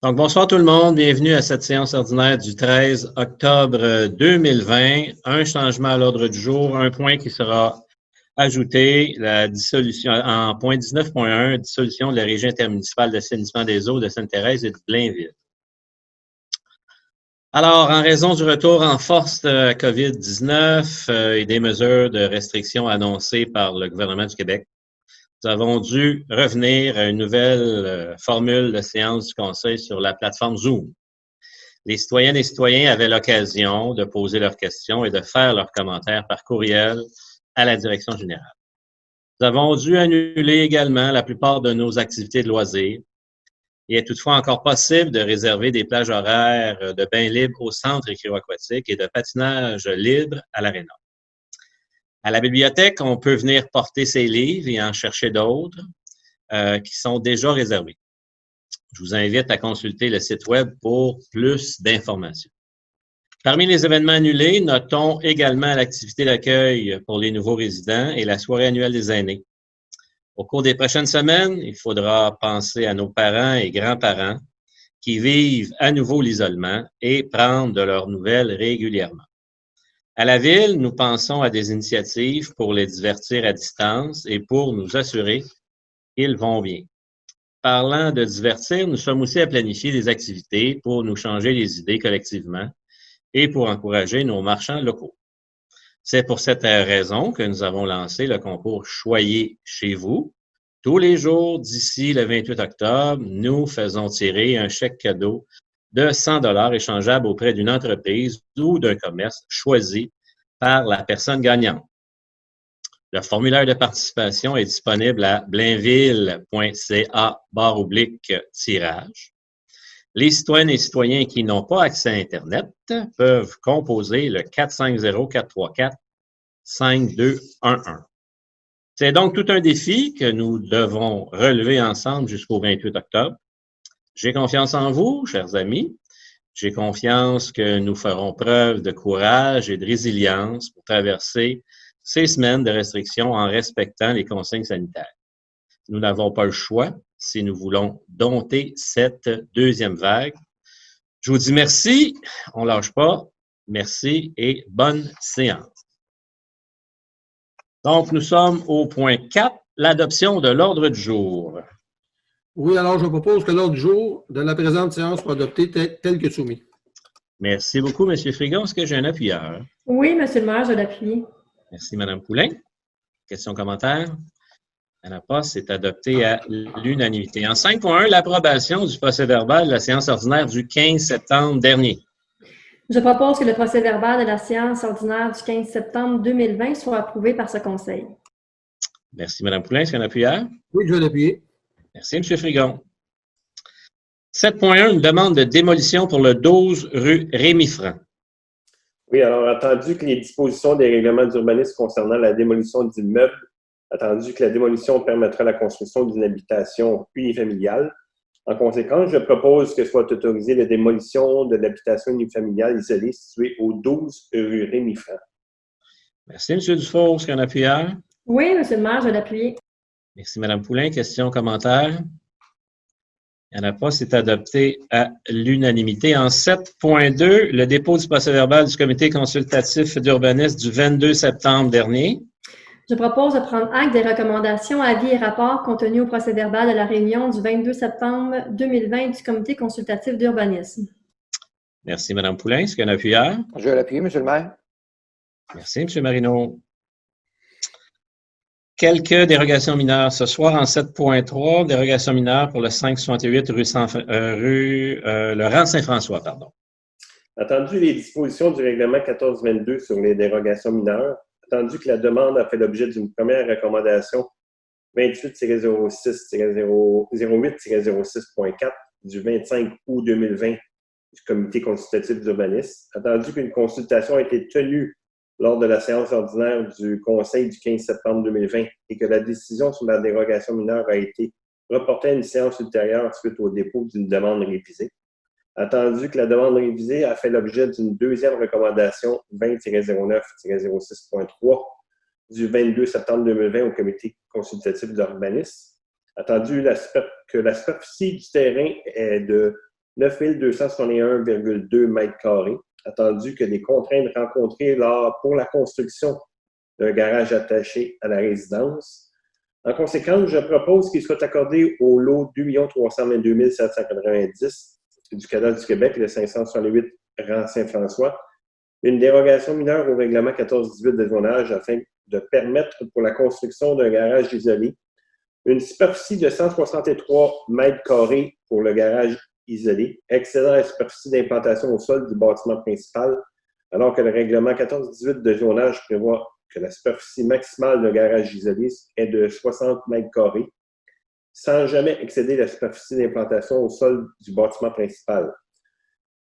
Donc, bonsoir tout le monde. Bienvenue à cette séance ordinaire du 13 octobre 2020. Un changement à l'ordre du jour, un point qui sera ajouté, la dissolution en point 19.1, dissolution de la Régie intermunicipale d'assainissement des eaux de Sainte-Thérèse et de Blainville. Alors, en raison du retour en force de la COVID-19 et des mesures de restriction annoncées par le gouvernement du Québec, nous avons dû revenir à une nouvelle formule de séance du Conseil sur la plateforme Zoom. Les citoyennes et citoyens avaient l'occasion de poser leurs questions et de faire leurs commentaires par courriel à la direction générale. Nous avons dû annuler également la plupart de nos activités de loisirs. Il est toutefois encore possible de réserver des plages horaires de bains libres au centre équiro-aquatique et de patinage libre à l'aréna. À la bibliothèque, on peut venir porter ses livres et en chercher d'autres qui sont déjà réservés. Je vous invite à consulter le site web pour plus d'informations. Parmi les événements annulés, notons également l'activité d'accueil pour les nouveaux résidents et la soirée annuelle des aînés. Au cours des prochaines semaines, il faudra penser à nos parents et grands-parents qui vivent à nouveau l'isolement et prendre de leurs nouvelles régulièrement. À la Ville, nous pensons à des initiatives pour les divertir à distance et pour nous assurer qu'ils vont bien. Parlant de divertir, nous sommes aussi à planifier des activités pour nous changer les idées collectivement et pour encourager nos marchands locaux. C'est pour cette raison que nous avons lancé le concours Choyez chez vous. Tous les jours d'ici le 28 octobre, nous faisons tirer un chèque cadeau de 100 $ échangeable auprès d'une entreprise ou d'un commerce choisi par la personne gagnante. Le formulaire de participation est disponible à blainville.ca/tirage. Les citoyennes et citoyens qui n'ont pas accès à Internet peuvent composer le 450-434-5211. C'est donc tout un défi que nous devons relever ensemble jusqu'au 28 octobre. J'ai confiance en vous, chers amis. J'ai confiance que nous ferons preuve de courage et de résilience pour traverser ces semaines de restrictions en respectant les consignes sanitaires. Nous n'avons pas le choix si nous voulons dompter cette deuxième vague. Je vous dis merci, on ne lâche pas. Merci et bonne séance. Donc, nous sommes au point 4, l'adoption de l'ordre du jour. Oui, alors je propose que l'ordre du jour de la présente séance soit adopté tel que soumis. Merci beaucoup, M. Frigon. Est-ce que j'ai un appuyeur? Oui, M. le maire, je l'appuie. Merci, Mme Poulain. Questions, commentaires? Il n'y en a pas, c'est adopté à l'unanimité. En 5.1, l'approbation du procès-verbal de la séance ordinaire du 15 septembre dernier. Je propose que le procès-verbal de la séance ordinaire du 15 septembre 2020 soit approuvé par ce Conseil. Merci, Mme Poulain. Est-ce qu'il y a un appuyeur? Oui, je vais l'appuyer. Merci, M. Frigon. 7.1, une demande de démolition pour le 12 rue Rémy-Franc. Oui, alors, attendu que les dispositions des règlements d'urbanisme concernant la démolition d'immeubles, attendu que la démolition permettra la construction d'une habitation unifamiliale, en conséquence, je propose que soit autorisée la démolition de l'habitation unifamiliale isolée située au 12 rue Rémy-Franc. Merci, M. Dufour. Est-ce qu'il y a un appuyeur? Oui, M. le maire, je l'appuie. Merci, Mme Poulain. Questions, commentaires? Il n'y en a pas, c'est adopté à l'unanimité. En 7.2, le dépôt du procès-verbal du comité consultatif d'urbanisme du 22 septembre dernier. Je propose de prendre acte des recommandations, avis et rapports contenus au procès-verbal de la réunion du 22 septembre 2020 du comité consultatif d'urbanisme. Merci, Mme Poulain. Est-ce qu'il y a un appuyeur? Je vais l'appuyer, M. le maire. Merci, M. Marino. Quelques dérogations mineures. Ce soir, en 7.3, dérogation mineure pour le 568 rue Laurent Saint-François, pardon. Attendu les dispositions du règlement 1422 sur les dérogations mineures, attendu que la demande a fait l'objet d'une première recommandation 28-06-08-06.4 du 25 août 2020 du comité consultatif d'urbanisme, attendu qu'une consultation a été tenue lors de la séance ordinaire du Conseil du 15 septembre 2020 et que la décision sur la dérogation mineure a été reportée à une séance ultérieure suite au dépôt d'une demande révisée. Attendu que la demande révisée a fait l'objet d'une deuxième recommandation 20-09-06.3 du 22 septembre 2020 au comité consultatif d'urbanisme. Attendu que la superficie du terrain est de 9 261,2 mètres carrés, attendu que les contraintes rencontrées pour la construction d'un garage attaché à la résidence. En conséquence, je propose qu'il soit accordé au lot 2 322 790 du cadastre du Québec, le 568 rang Saint-François, une dérogation mineure au règlement 14-18 de zonage afin de permettre pour la construction d'un garage isolé une superficie de 163 mètres carrés pour le garage isolé, excédant la superficie d'implantation au sol du bâtiment principal, alors que le règlement 14-18 de zonage prévoit que la superficie maximale d'un garage isolé est de 60 mètres carrés, sans jamais excéder la superficie d'implantation au sol du bâtiment principal.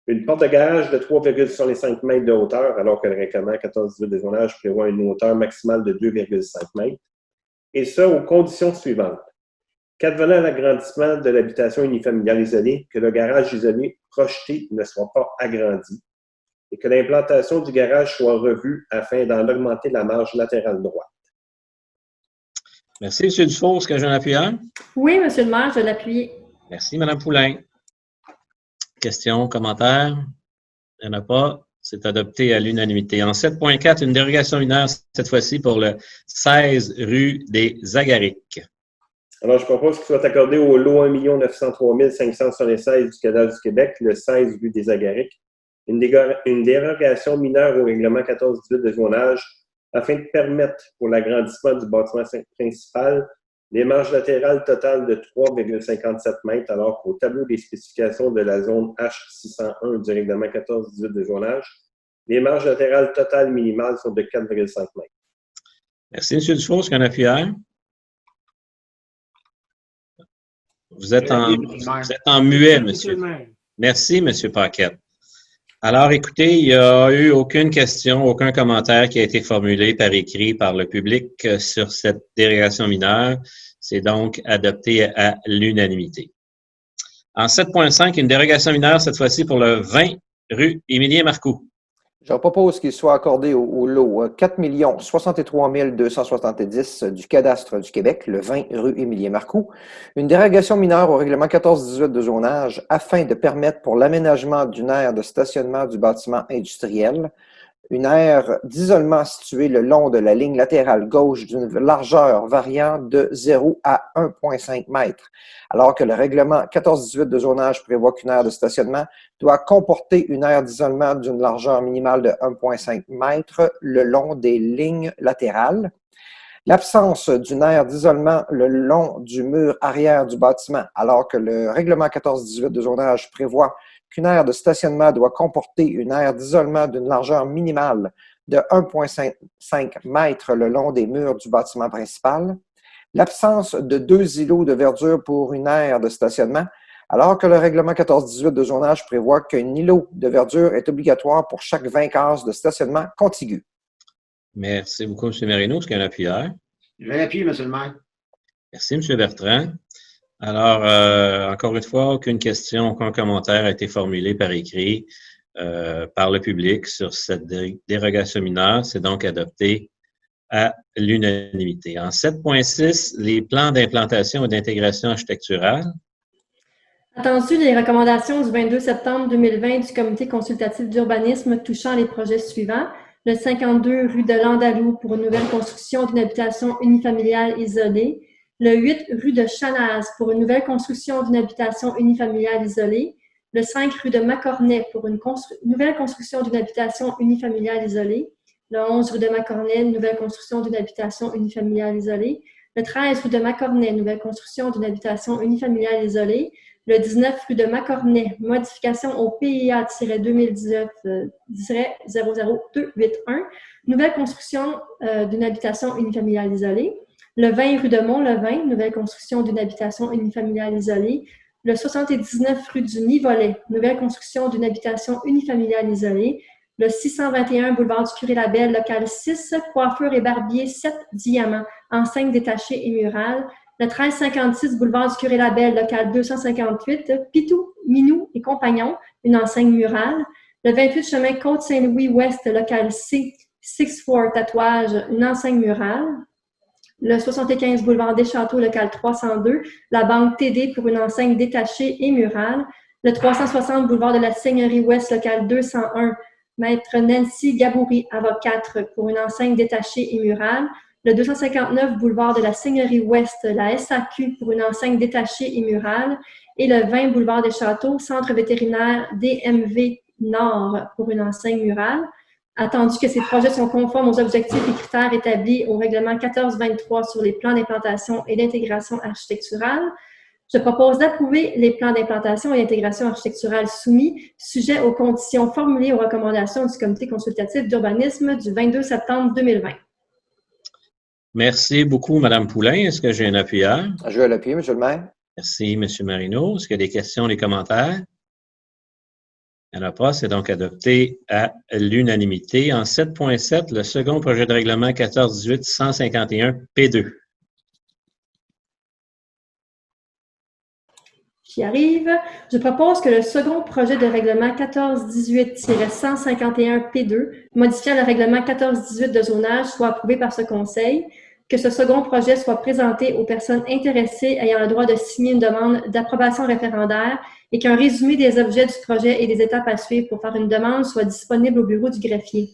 Une porte de garage de 3,65 mètres de hauteur, alors que le règlement 14-18 de zonage prévoit une hauteur maximale de 2,5 mètres, et ça aux conditions suivantes. Qu'advenant l'agrandissement de l'habitation unifamiliale isolée, que le garage isolé projeté ne soit pas agrandi et que l'implantation du garage soit revue afin d'en augmenter la marge latérale droite. Merci, M. Dufour. Est-ce que j'ai un appuyeur? Oui, M. le maire, je l'appuie. Merci, Mme Poulain. Questions, commentaires? Il n'y en a pas. C'est adopté à l'unanimité. En 7.4, une dérogation mineure, cette fois-ci pour le 16 rue des Agarics. Alors, je propose qu'il soit accordé au lot 1 903 576 du cadastre du Québec, le 16 rue des Agarics, une dérogation mineure au règlement 14-18 de zonage afin de permettre pour l'agrandissement du bâtiment principal les marges latérales totales de 3,57 mètres, alors qu'au tableau des spécifications de la zone H601 du règlement 14-18 de zonage, les marges latérales totales minimales sont de 4,5 mètres. Merci, M. Dufour. Est-ce qu'il y a un appuyeur? Vous êtes en muet, monsieur. Merci, M. Paquette. Alors, écoutez, il n'y a eu aucune question, aucun commentaire qui a été formulé par écrit par le public sur cette dérogation mineure. C'est donc adopté à l'unanimité. En 7.5, une dérogation mineure, cette fois-ci pour le 20 rue Émilien-Marcoux. Je propose qu'il soit accordé au lot 4 63 270 du cadastre du Québec, le 20 rue Émilien-Marcoux, une dérogation mineure au règlement 14-18 de zonage afin de permettre pour l'aménagement d'une aire de stationnement du bâtiment industriel, une aire d'isolement située le long de la ligne latérale gauche d'une largeur variant de 0 à 1,5 m, alors que le règlement 14-18 de zonage prévoit qu'une aire de stationnement doit comporter une aire d'isolement d'une largeur minimale de 1,5 m le long des lignes latérales. L'absence d'une aire d'isolement le long du mur arrière du bâtiment, alors que le règlement 14-18 de zonage prévoit qu'une aire de stationnement doit comporter une aire d'isolement d'une largeur minimale de 1,5 m le long des murs du bâtiment principal. L'absence de 2 îlots de verdure pour une aire de stationnement, alors que le règlement 14-18 de zonage prévoit qu'un îlot de verdure est obligatoire pour chaque 20 cases de stationnement contigu. Merci beaucoup, M. Marino. Est-ce qu'il y a un appuyeur? Je l'appuie, M. le maire. Merci, M. Bertrand. Alors, encore une fois, aucune question, aucun commentaire a été formulé par écrit par le public sur cette dérogation mineure. C'est donc adopté à l'unanimité. En 7.6, les plans d'implantation et d'intégration architecturale. Attendu les recommandations du 22 septembre 2020 du Comité consultatif d'urbanisme touchant les projets suivants. Le 52 rue de Landalou pour une nouvelle construction d'une habitation unifamiliale isolée. Le 8 rue de Chanaz pour une nouvelle construction d'une habitation unifamiliale isolée. Le 5 rue de Macornet pour une nouvelle construction d'une habitation unifamiliale isolée. Le 11 rue de Macornet, nouvelle construction d'une habitation unifamiliale isolée. Le 13 rue de Macornet, nouvelle construction d'une habitation unifamiliale isolée. Le 19 rue de Macornet, modification au PIA-2019-00281, nouvelle construction d'une habitation unifamiliale isolée. Le 20 rue de Mont-Levin, nouvelle construction d'une habitation unifamiliale isolée. Le 79 rue du Nivolet, nouvelle construction d'une habitation unifamiliale isolée. Le 621 boulevard du Curé-Labelle, local 6, coiffure et barbier 7 diamants, enseigne détachée et murale. Le 1356 boulevard du Curé-Labelle, local 258, Pitou, Minou et compagnons, une enseigne murale. Le 28 chemin Côte-Saint-Louis-Ouest, local C, 6-4 tatouage, une enseigne murale. Le 75 boulevard des Châteaux, local 302, la banque TD pour une enseigne détachée et murale. Le 360 boulevard de la Seigneurie Ouest, local 201, Maître Nancy Gaboury, avocate, pour une enseigne détachée et murale. Le 259 boulevard de la Seigneurie Ouest, la SAQ, pour une enseigne détachée et murale. Et le 20 boulevard des Châteaux, centre vétérinaire DMV Nord, pour une enseigne murale. Attendu que ces projets sont conformes aux objectifs et critères établis au règlement 1423 sur les plans d'implantation et d'intégration architecturale, je propose d'approuver les plans d'implantation et d'intégration architecturale soumis, sujet aux conditions formulées aux recommandations du comité consultatif d'urbanisme du 22 septembre 2020. Merci beaucoup, Mme Poulain. Est-ce que j'ai un appuyeur? Je vais l'appuyer, M. le maire. Merci, M. Marino. Est-ce qu'il y a des questions, des commentaires? Il n'y en a pas, c'est donc adopté à l'unanimité. En 7.7, le second projet de règlement 14-18-151 P2. Qui arrive. Je propose que le second projet de règlement 14-18-151 P2, modifiant le règlement 14-18 de zonage, soit approuvé par ce Conseil, que ce second projet soit présenté aux personnes intéressées ayant le droit de signer une demande d'approbation référendaire et qu'un résumé des objets du projet et des étapes à suivre pour faire une demande soit disponible au bureau du greffier.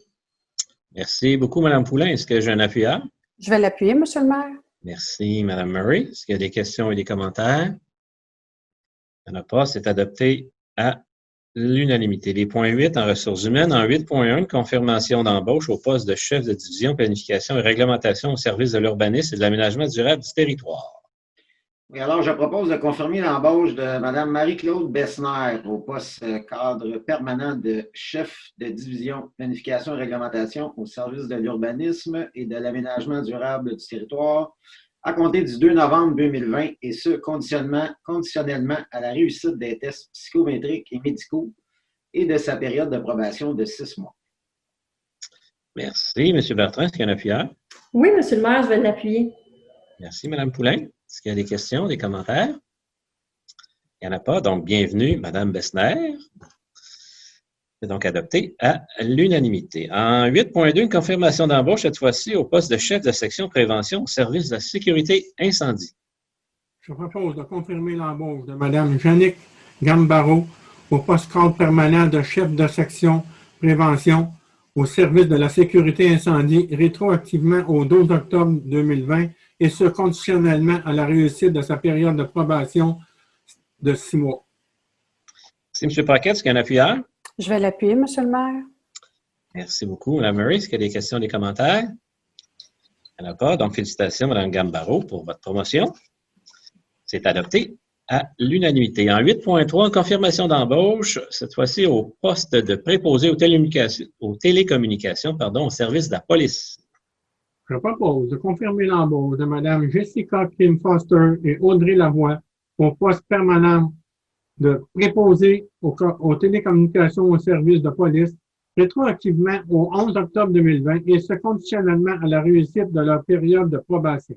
Merci beaucoup, Mme Poulain. Est-ce que j'ai un appuyeur? Je vais l'appuyer, M. le maire. Merci, Mme Murray. Est-ce qu'il y a des questions et des commentaires? Il n'y en a pas, c'est adopté à l'unanimité. Les points 8 en ressources humaines. En 8.1, une confirmation d'embauche au poste de chef de division planification et réglementation au service de l'urbanisme et de l'aménagement durable du territoire. Oui, alors je propose de confirmer l'embauche de Mme Marie-Claude Bessner au poste cadre permanent de chef de division planification et réglementation au service de l'urbanisme et de l'aménagement durable du territoire à compter du 2 novembre 2020 et ce, conditionnellement à la réussite des tests psychométriques et médicaux et de sa période de probation de 6 mois. Merci. M. Bertrand, est-ce qu'il y a un appuyeur? Oui, M. le maire, je vais l'appuyer. Merci, Mme Poulain. Est-ce qu'il y a des questions, des commentaires? Il n'y en a pas, donc bienvenue, Mme Bessner. C'est donc adopté à l'unanimité. En 8.2, une confirmation d'embauche, cette fois-ci, au poste de chef de section prévention au service de la sécurité incendie. Je propose de confirmer l'embauche de Mme Jannick Gambaro au poste cadre permanent de chef de section prévention au service de la sécurité incendie rétroactivement au 12 octobre 2020 et ce conditionnellement à la réussite de sa période de probation de 6 mois. Merci, M. Paquette. Est-ce qu'il y a un appuyeur? Je vais l'appuyer, M. le maire. Merci beaucoup, Mme Murray. Est-ce qu'il y a des questions, des commentaires? Il n'y en a pas. Donc, félicitations, Mme Gambaro, pour votre promotion. C'est adopté à l'unanimité. En 8.3, une confirmation d'embauche, cette fois-ci au poste de préposé aux télécommunications, au service de la police. Je propose de confirmer l'embauche de Mme Jessica Kim Foster et Audrey Lavoie au poste permanent de préposé aux télécommunications au service de police rétroactivement au 11 octobre 2020 et ce conditionnellement à la réussite de leur période de probation.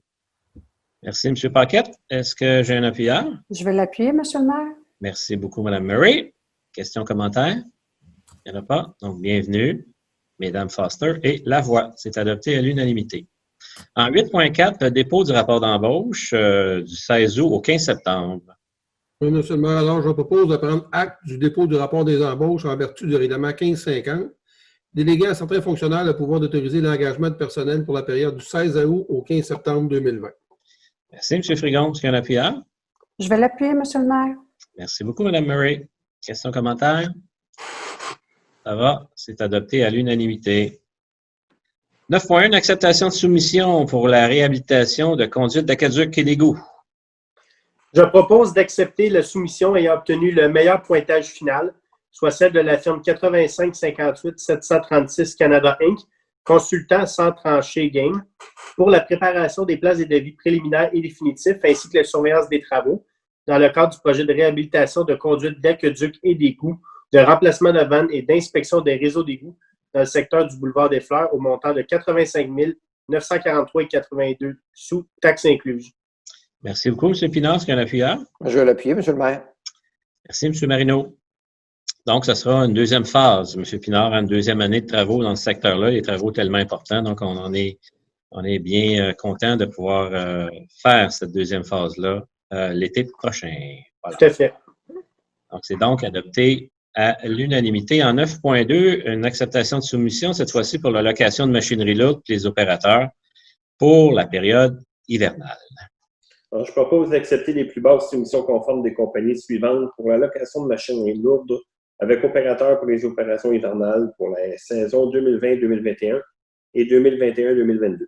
Merci, M. Paquette. Est-ce que j'ai un appuyeur? Je vais l'appuyer, M. le maire. Merci beaucoup, Mme Murray. Questions, commentaires? Il n'y en a pas. Donc, bienvenue, Mesdames Foster et Lavoie. C'est adopté à l'unanimité. En 8.4, le dépôt du rapport d'embauche du 16 août au 15 septembre. Oui, M. le maire, alors je propose de prendre acte du dépôt du rapport des embauches en vertu du règlement 1550, déléguant à certains fonctionnaires le pouvoir d'autoriser l'engagement de personnel pour la période du 16 août au 15 septembre 2020. Merci, M. Frigon. Est-ce qu'il y a un appuyeur? Je vais l'appuyer, M. le maire. Merci beaucoup, Mme Murray. Questions, commentaires? Ça va, c'est adopté à l'unanimité. 9.1, acceptation de soumission pour la réhabilitation de conduite d'aqueduc et d'égouts. Je propose d'accepter la soumission ayant obtenu le meilleur pointage final, soit celle de la firme 8558-736 Canada Inc., consultant sans trancher game, pour la préparation des plans et devis préliminaires et définitifs, ainsi que la surveillance des travaux, dans le cadre du projet de réhabilitation de conduite d'aqueduc et d'égouts, de remplacement de vannes et d'inspection des réseaux d'égouts dans le secteur du boulevard des Fleurs au montant de 85 943,82 sous taxes incluses. Merci beaucoup, M. Pinard. Est-ce qu'il y a un appuyeur? Je vais l'appuyer, M. le maire. Merci, M. Marino. Donc, ce sera une deuxième phase, M. Pinard, une deuxième année de travaux dans ce secteur-là, des travaux tellement importants. Donc, on est bien content de pouvoir faire cette deuxième phase-là l'été prochain. Voilà. Tout à fait. Donc, c'est donc adopté à l'unanimité. En 9.2, une acceptation de soumission, cette fois-ci pour la location de machinerie lourde pour les opérateurs pour la période hivernale. Alors, je propose d'accepter les plus basses soumissions conformes des compagnies suivantes pour la location de machinerie lourde avec opérateurs pour les opérations hivernales pour la saison 2020-2021 et 2021-2022.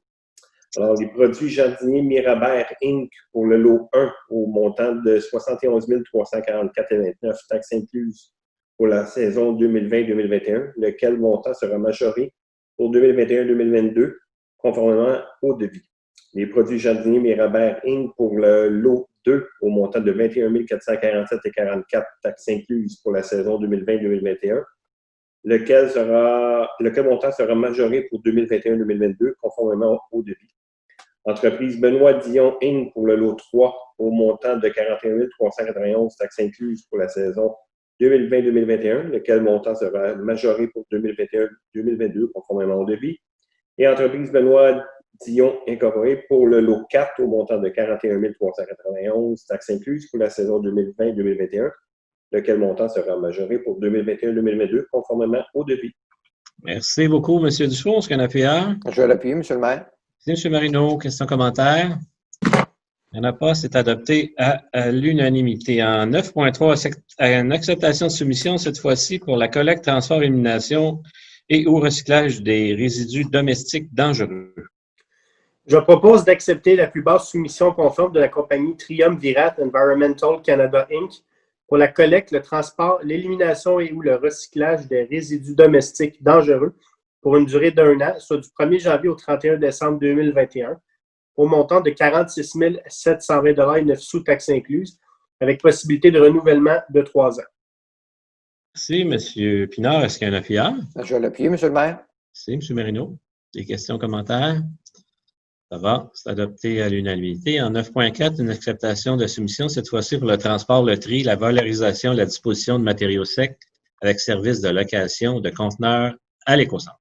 Alors, les produits jardiniers Mirabert Inc. pour le lot 1 au montant de 71 344,29 taxes incluses pour la saison 2020-2021, lequel montant sera majoré pour 2021-2022 conformément au devis. Les produits jardiniers Mirabert Inc. pour le lot 2 au montant de 21 447,44 taxes incluses pour la saison 2020-2021, lequel montant sera majoré pour 2021-2022 conformément au devis. Entreprise Benoît Dion Inc. pour le lot 3 au montant de 41 391 taxes incluses pour la saison 2020-2021, lequel montant sera majoré pour 2021-2022 conformément au devis. Et entreprise Benoît Dion Incorporé pour le lot 4 au montant de 41 391 taxes incluses pour la saison 2020-2021, lequel montant sera majoré pour 2021-2022 conformément au devis. Merci beaucoup, M. Dufour. Est-ce qu'il y en a plusieurs? Je vais l'appuyer, M. le maire. Merci, M. Marino. Questions, commentaires? Il n'y en a pas. C'est adopté à l'unanimité. En 9.3, une acceptation de soumission, cette fois-ci, pour la collecte, transport, élimination et ou recyclage des résidus domestiques dangereux. Je propose d'accepter la plus basse soumission conforme de la compagnie Triumvirat Environmental Canada Inc. pour la collecte, le transport, l'élimination et ou le recyclage des résidus domestiques dangereux pour une durée d'1 an, soit du 1er janvier au 31 décembre 2021, au montant de 46 720,09 sous taxes incluses, avec possibilité de renouvellement de 3 ans. Merci, M. Pinard. Est-ce qu'il y en a plusieurs? Je vais l'appuyer, M. le maire. Merci, M. Marino. Des questions, commentaires? Ça va, c'est adopté à l'unanimité. En 9.4, une acceptation de soumission, cette fois-ci pour le transport, le tri, la valorisation, la disposition de matériaux secs avec service de location de conteneurs à l'éco-centre.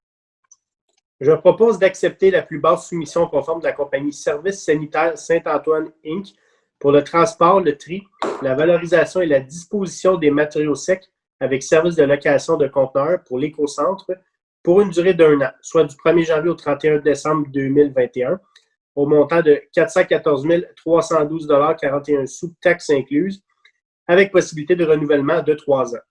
Je propose d'accepter la plus basse soumission conforme de la compagnie Services sanitaires Saint-Antoine Inc. pour le transport, le tri, la valorisation et la disposition des matériaux secs avec service de location de conteneurs pour l'éco-centre pour une durée d'1 an, soit du 1er janvier au 31 décembre 2021, au montant de 414 312,41 sous taxes incluses, avec possibilité de renouvellement de 3 ans.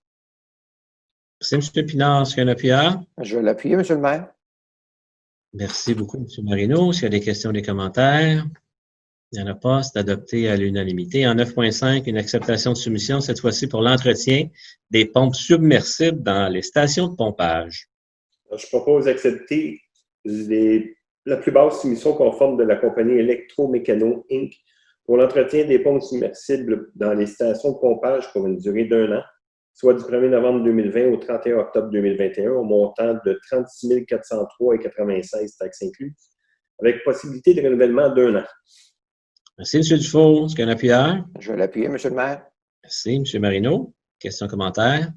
Merci, M. Pinard. Est-ce qu'il y en a plusieurs? Je vais l'appuyer, M. le maire. Merci beaucoup, M. Marino. S'il y a des questions, des commentaires? Il n'y en a pas. C'est adopté à l'unanimité. En 9.5, une acceptation de soumission, cette fois-ci pour l'entretien des pompes submersibles dans les stations de pompage. Je propose d'accepter la plus basse soumission conforme de la compagnie Electromécano Inc. pour l'entretien des pompes submersibles dans les stations de pompage pour une durée d'1 an, soit du 1er novembre 2020 au 31 octobre 2021, au montant de 36 403,96 taxes incluses, avec possibilité de renouvellement d'1 an. Merci, M. Dufour. Est-ce qu'il y en a plusieurs? Je vais l'appuyer, M. le maire. Merci, M. Marino. Questions, commentaires?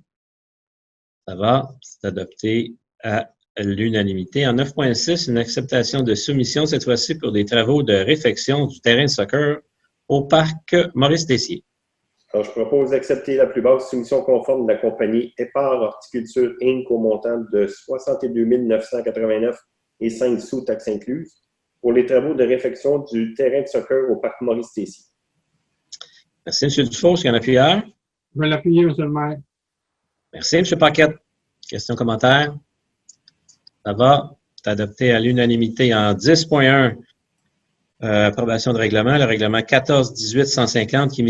Ça va, c'est adopté à l'unanimité. En 9.6, une acceptation de soumission, cette fois-ci pour des travaux de réfection du terrain de soccer au parc Maurice-Tessier. Alors, je propose d'accepter la plus basse soumission conforme de la compagnie Épar Horticulture Inc. au montant de 62 989,05 sous taxes incluses pour les travaux de réfection du terrain de soccer au parc Maurice-Tessier. Merci, M. Dufour. Est-ce qu'il y en a plusieurs? Je vais l'appuyer, M. le maire. Merci, M. Paquette. Questions, commentaires? Ça va. C'est adopté à l'unanimité. En 10.1, approbation de règlement, le règlement 14-18-150 qui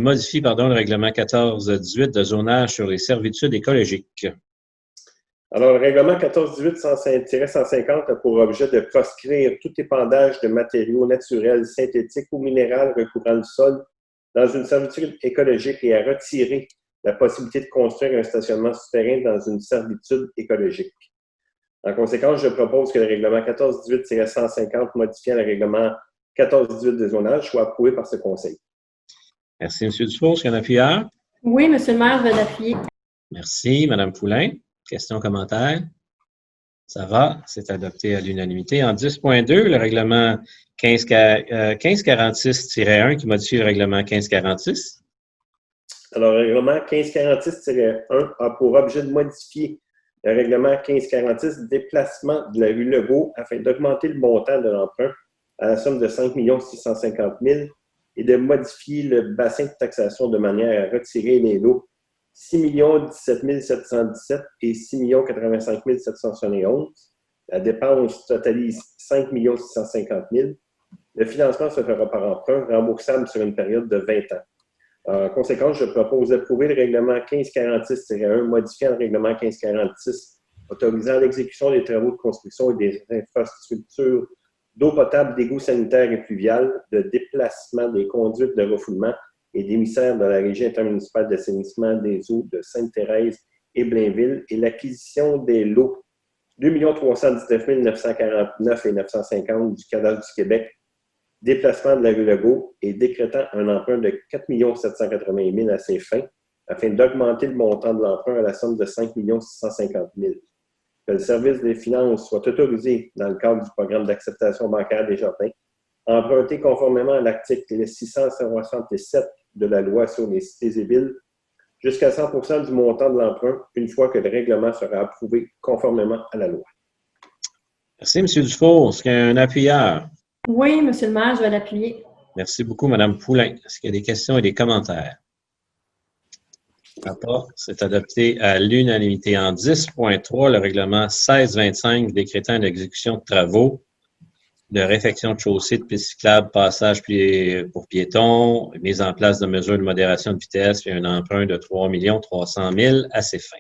modifie le règlement 14-18 de zonage sur les servitudes écologiques. Alors, le règlement 14-18-150 a pour objet de proscrire tout épandage de matériaux naturels, synthétiques ou minéraux recouvrant le sol dans une servitude écologique et à retirer la possibilité de construire un stationnement souterrain dans une servitude écologique. En conséquence, je propose que le règlement 14-18-150 modifiant le règlement 14-18 de zonage soit approuvé par ce Conseil. Merci, M. Dufour. Est-ce qu'il y en a plusieurs? Oui, M. le maire, je vais l'appuyer. Merci, Mme Poulain. Questions, commentaires? Ça va, c'est adopté à l'unanimité. En 10.2, le règlement 1546-1 qui modifie le règlement 1546. Alors, le règlement 1546-1 a pour objet de modifier le règlement 1546 déplacement de la rue Legault afin d'augmenter le montant de l'emprunt à la somme de 5 650 000 et de modifier le bassin de taxation de manière à retirer les lots 6 17 717 et 6 85 771. La dépense totalise 5 650 000. Le financement se fera par emprunt remboursable sur une période de 20 ans. En conséquence, je propose d'approuver le règlement 1546-1 modifiant le règlement 1546 autorisant l'exécution des travaux de construction et des infrastructures d'eau potable, d'égouts sanitaires et pluviales, de déplacement des conduites de refoulement et d'émissaires de la Régie intermunicipale d'assainissement des eaux de Sainte-Thérèse et Blainville et l'acquisition des lots 2 319 949 et 950 du Cadastre du Québec, déplacement de la rue Legault et décrétant un emprunt de 4 780 000 à ces fins, afin d'augmenter le montant de l'emprunt à la somme de 5 650 000. Que le service des finances soit autorisé, dans le cadre du programme d'acceptation bancaire des jardins, à emprunter conformément à l'article 667 de la loi sur les cités et villes, jusqu'à 100% du montant de l'emprunt, une fois que le règlement sera approuvé conformément à la loi. Merci, M. Dufour. Est-ce qu'il y a un appuyeur? Oui, M. le maire, je vais l'appuyer. Merci beaucoup, Mme Poulain. Est-ce qu'il y a des questions et des commentaires? Rapport, c'est adopté à l'unanimité. En 10.3, le règlement 1625 décrétant l'exécution de travaux de réfection de chaussée, de pistes cyclables, passage pour piétons, mise en place de mesures de modération de vitesse et un emprunt de 3 300 000 à ces fins.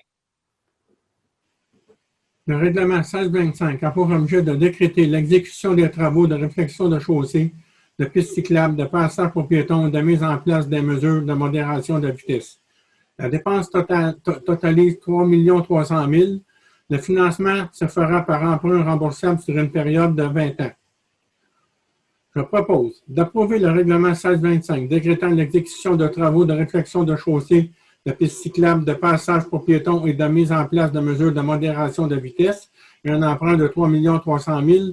Le règlement 1625 a pour objet de décréter l'exécution des travaux de réfection de chaussée, de pistes cyclables, de passage pour piétons et de mise en place des mesures de modération de vitesse. La dépense totalise 3 300 000. Le financement se fera par emprunt remboursable sur une période de 20 ans. Je propose d'approuver le règlement 1625 décrétant l'exécution de travaux de réfection de chaussée, de pistes cyclables, de passage pour piétons et de mise en place de mesures de modération de vitesse et un emprunt de 3 300 000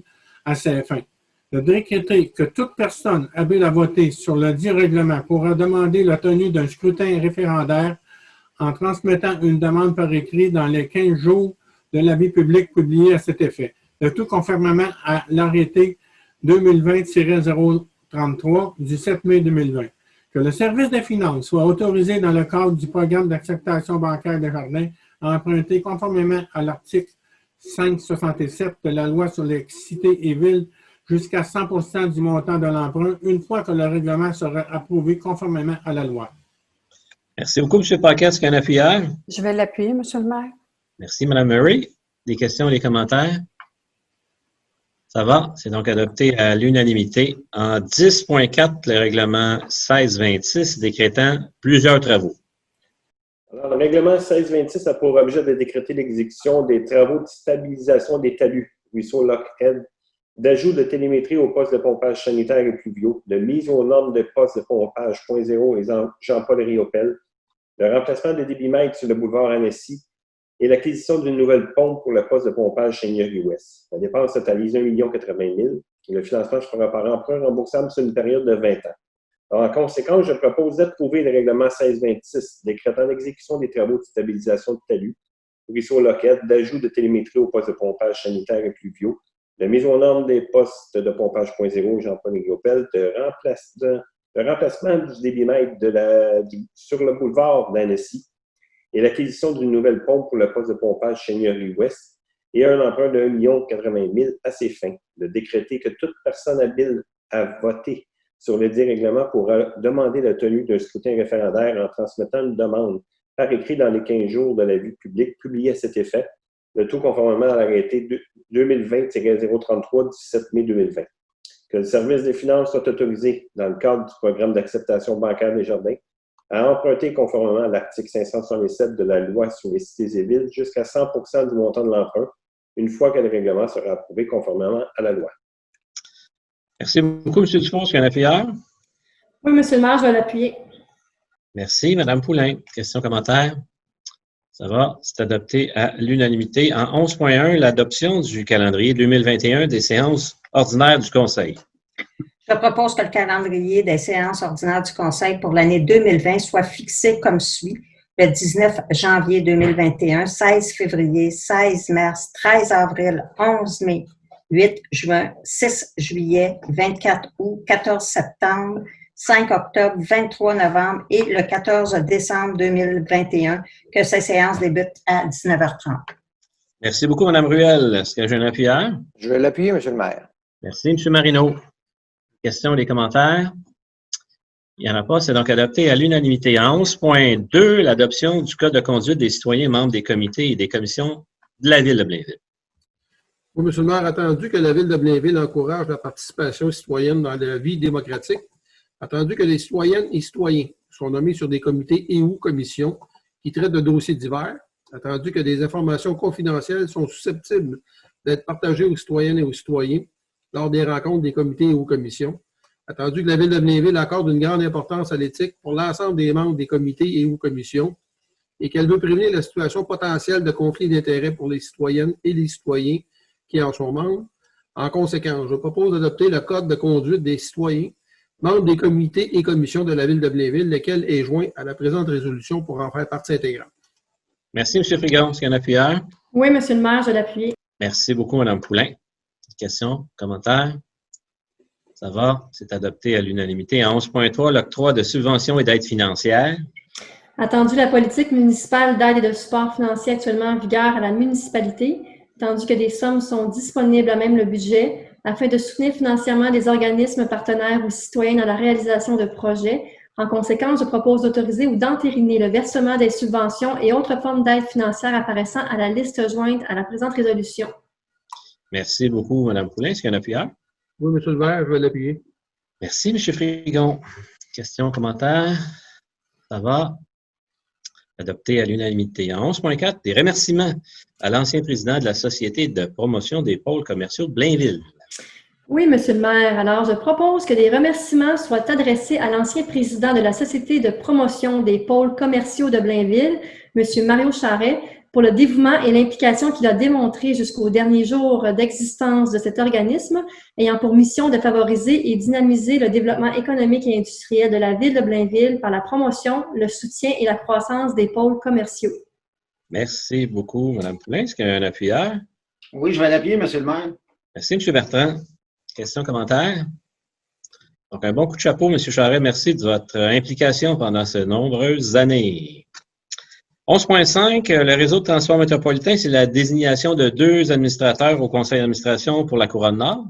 à ces fins. De décréter que toute personne habile à voter sur le dit règlement pourra demander la tenue d'un scrutin référendaire en transmettant une demande par écrit dans les 15 jours de l'avis public publié à cet effet, le tout conformément à l'arrêté 2020-033 du 7 mai 2020. Que le service des finances soit autorisé dans le cadre du programme d'acceptation bancaire des jardins à emprunter conformément à l'article 567 de la loi sur les cités et villes jusqu'à 100% du montant de l'emprunt une fois que le règlement sera approuvé conformément à la loi. Merci beaucoup, M. Paquet. Est-ce qu'il y a un appuyeur? Je vais l'appuyer, M. le maire. Merci, Mme Murray. Des questions et des commentaires? Ça va, c'est donc adopté à l'unanimité. En 10.4, le règlement 1626 décrétant plusieurs travaux. Alors, le règlement 1626 a pour objet de décréter l'exécution des travaux de stabilisation des talus, ruisseau Lockhead, d'ajout de télémétrie aux postes de pompage sanitaire et pluviaux, de mise aux normes de postes de pompage .0 et Jean-Paul Riopel, le remplacement des débitmètres sur le boulevard Annecy et l'acquisition d'une nouvelle pompe pour le poste de pompage Seigneurie-Ouest. La dépense totalise 1 080 000 et le financement se fera par emprunt remboursable sur une période de 20 ans. Alors, en conséquence, je propose d'approuver le règlement 1626 décrétant l'exécution des travaux de stabilisation de talus, ruisseau Lockhead, d'ajout de télémétrie aux postes de pompage sanitaire et pluviaux, de mise aux normes des postes de pompage .0 Jean-Paul Riopel, de remplacement du débitmètre sur le boulevard d'Annecy et l'acquisition d'une nouvelle pompe pour le poste de pompage Seigneurie-Ouest et un emprunt de 1 080 000 à ces fins. De décréter que toute personne habile à voter sur le dit règlement pourra demander la tenue d'un scrutin référendaire en transmettant une demande par écrit dans les 15 jours de la vie publique publiée à cet effet, le tout conformément à l'arrêté 2020-033 du 7 mai 2020. Que le service des finances soit autorisé, dans le cadre du programme d'acceptation bancaire des jardins, à emprunter conformément à l'article 567 de la loi sur les cités et villes jusqu'à 100% du montant de l'emprunt, une fois que le règlement sera approuvé conformément à la loi. Merci beaucoup, M. Dufour. Est-ce qu'il y a un appuyeur? Oui, M. le maire, je vais l'appuyer. Merci, Mme Poulain. Questions, commentaires? Ça va, c'est adopté à l'unanimité. En 11.1, l'adoption du calendrier 2021 des séances ordinaires du Conseil. Je propose que le calendrier des séances ordinaires du Conseil pour l'année 2020 soit fixé comme suit. Le 19 janvier 2021, 16 février, 16 mars, 13 avril, 11 mai, 8 juin, 6 juillet, 24 août, 14 septembre, 5 octobre, 23 novembre et le 14 décembre 2021, que ces séances débutent à 19h30. Merci beaucoup, Mme Ruel. Est-ce que j'ai un appuyeur? Je vais l'appuyer, M. le maire. Merci, M. Marino. Questions, les commentaires? Il n'y en a pas, c'est donc adopté à l'unanimité. En 11.2, l'adoption du Code de conduite des citoyens membres des comités et des commissions de la Ville de Blainville. Oui, M. le maire, attendu que la Ville de Blainville encourage la participation citoyenne dans la vie démocratique, attendu que les citoyennes et citoyens sont nommés sur des comités et ou commissions qui traitent de dossiers divers, attendu que des informations confidentielles sont susceptibles d'être partagées aux citoyennes et aux citoyens lors des rencontres des comités et ou commissions, attendu que la Ville de Blainville accorde une grande importance à l'éthique pour l'ensemble des membres des comités et ou commissions et qu'elle veut prévenir la situation potentielle de conflit d'intérêts pour les citoyennes et les citoyens qui en sont membres. En conséquence, je propose d'adopter le Code de conduite des citoyens membres des comités et commissions de la Ville de Blainville, lequel est joint à la présente résolution pour en faire partie intégrante. Merci, M. Frigon. Est-ce qu'il y a un appuyeur? Oui, M. le maire, je l'appuie. Merci beaucoup, Mme Poulain. Questions, commentaires? Ça va, c'est adopté à l'unanimité. En 11.3, l'octroi de subventions et d'aides financières. Attendu la politique municipale d'aide et de support financier actuellement en vigueur à la municipalité, attendu que des sommes sont disponibles à même le budget, afin de soutenir financièrement des organismes partenaires ou citoyens dans la réalisation de projets. En conséquence, je propose d'autoriser ou d'entériner le versement des subventions et autres formes d'aide financière apparaissant à la liste jointe à la présente résolution. Merci beaucoup, Mme Poulain. Est-ce qu'il y a un appuyeur? Oui, M. le maire, je vais l'appuyer. Merci, M. Frigon. Questions, commentaires? Ça va? Adopté à l'unanimité. En 11.4, des remerciements à l'ancien président de la Société de promotion des pôles commerciaux de Blainville. Oui, M. le maire. Alors, je propose que des remerciements soient adressés à l'ancien président de la Société de promotion des pôles commerciaux de Blainville, M. Mario Charret, pour le dévouement et l'implication qu'il a démontré jusqu'aux derniers jours d'existence de cet organisme, ayant pour mission de favoriser et dynamiser le développement économique et industriel de la Ville de Blainville par la promotion, le soutien et la croissance des pôles commerciaux. Merci beaucoup, Mme Poulain. Est-ce qu'il y a un appuyeur? Oui, je vais l'appuyer, M. le maire. Merci, M. Bertrand. Questions, commentaires? Donc, un bon coup de chapeau, M. Charret. Merci de votre implication pendant ces nombreuses années. 11.5, le réseau de transport métropolitain, c'est la désignation de 2 administrateurs au conseil d'administration pour la Couronne-Nord.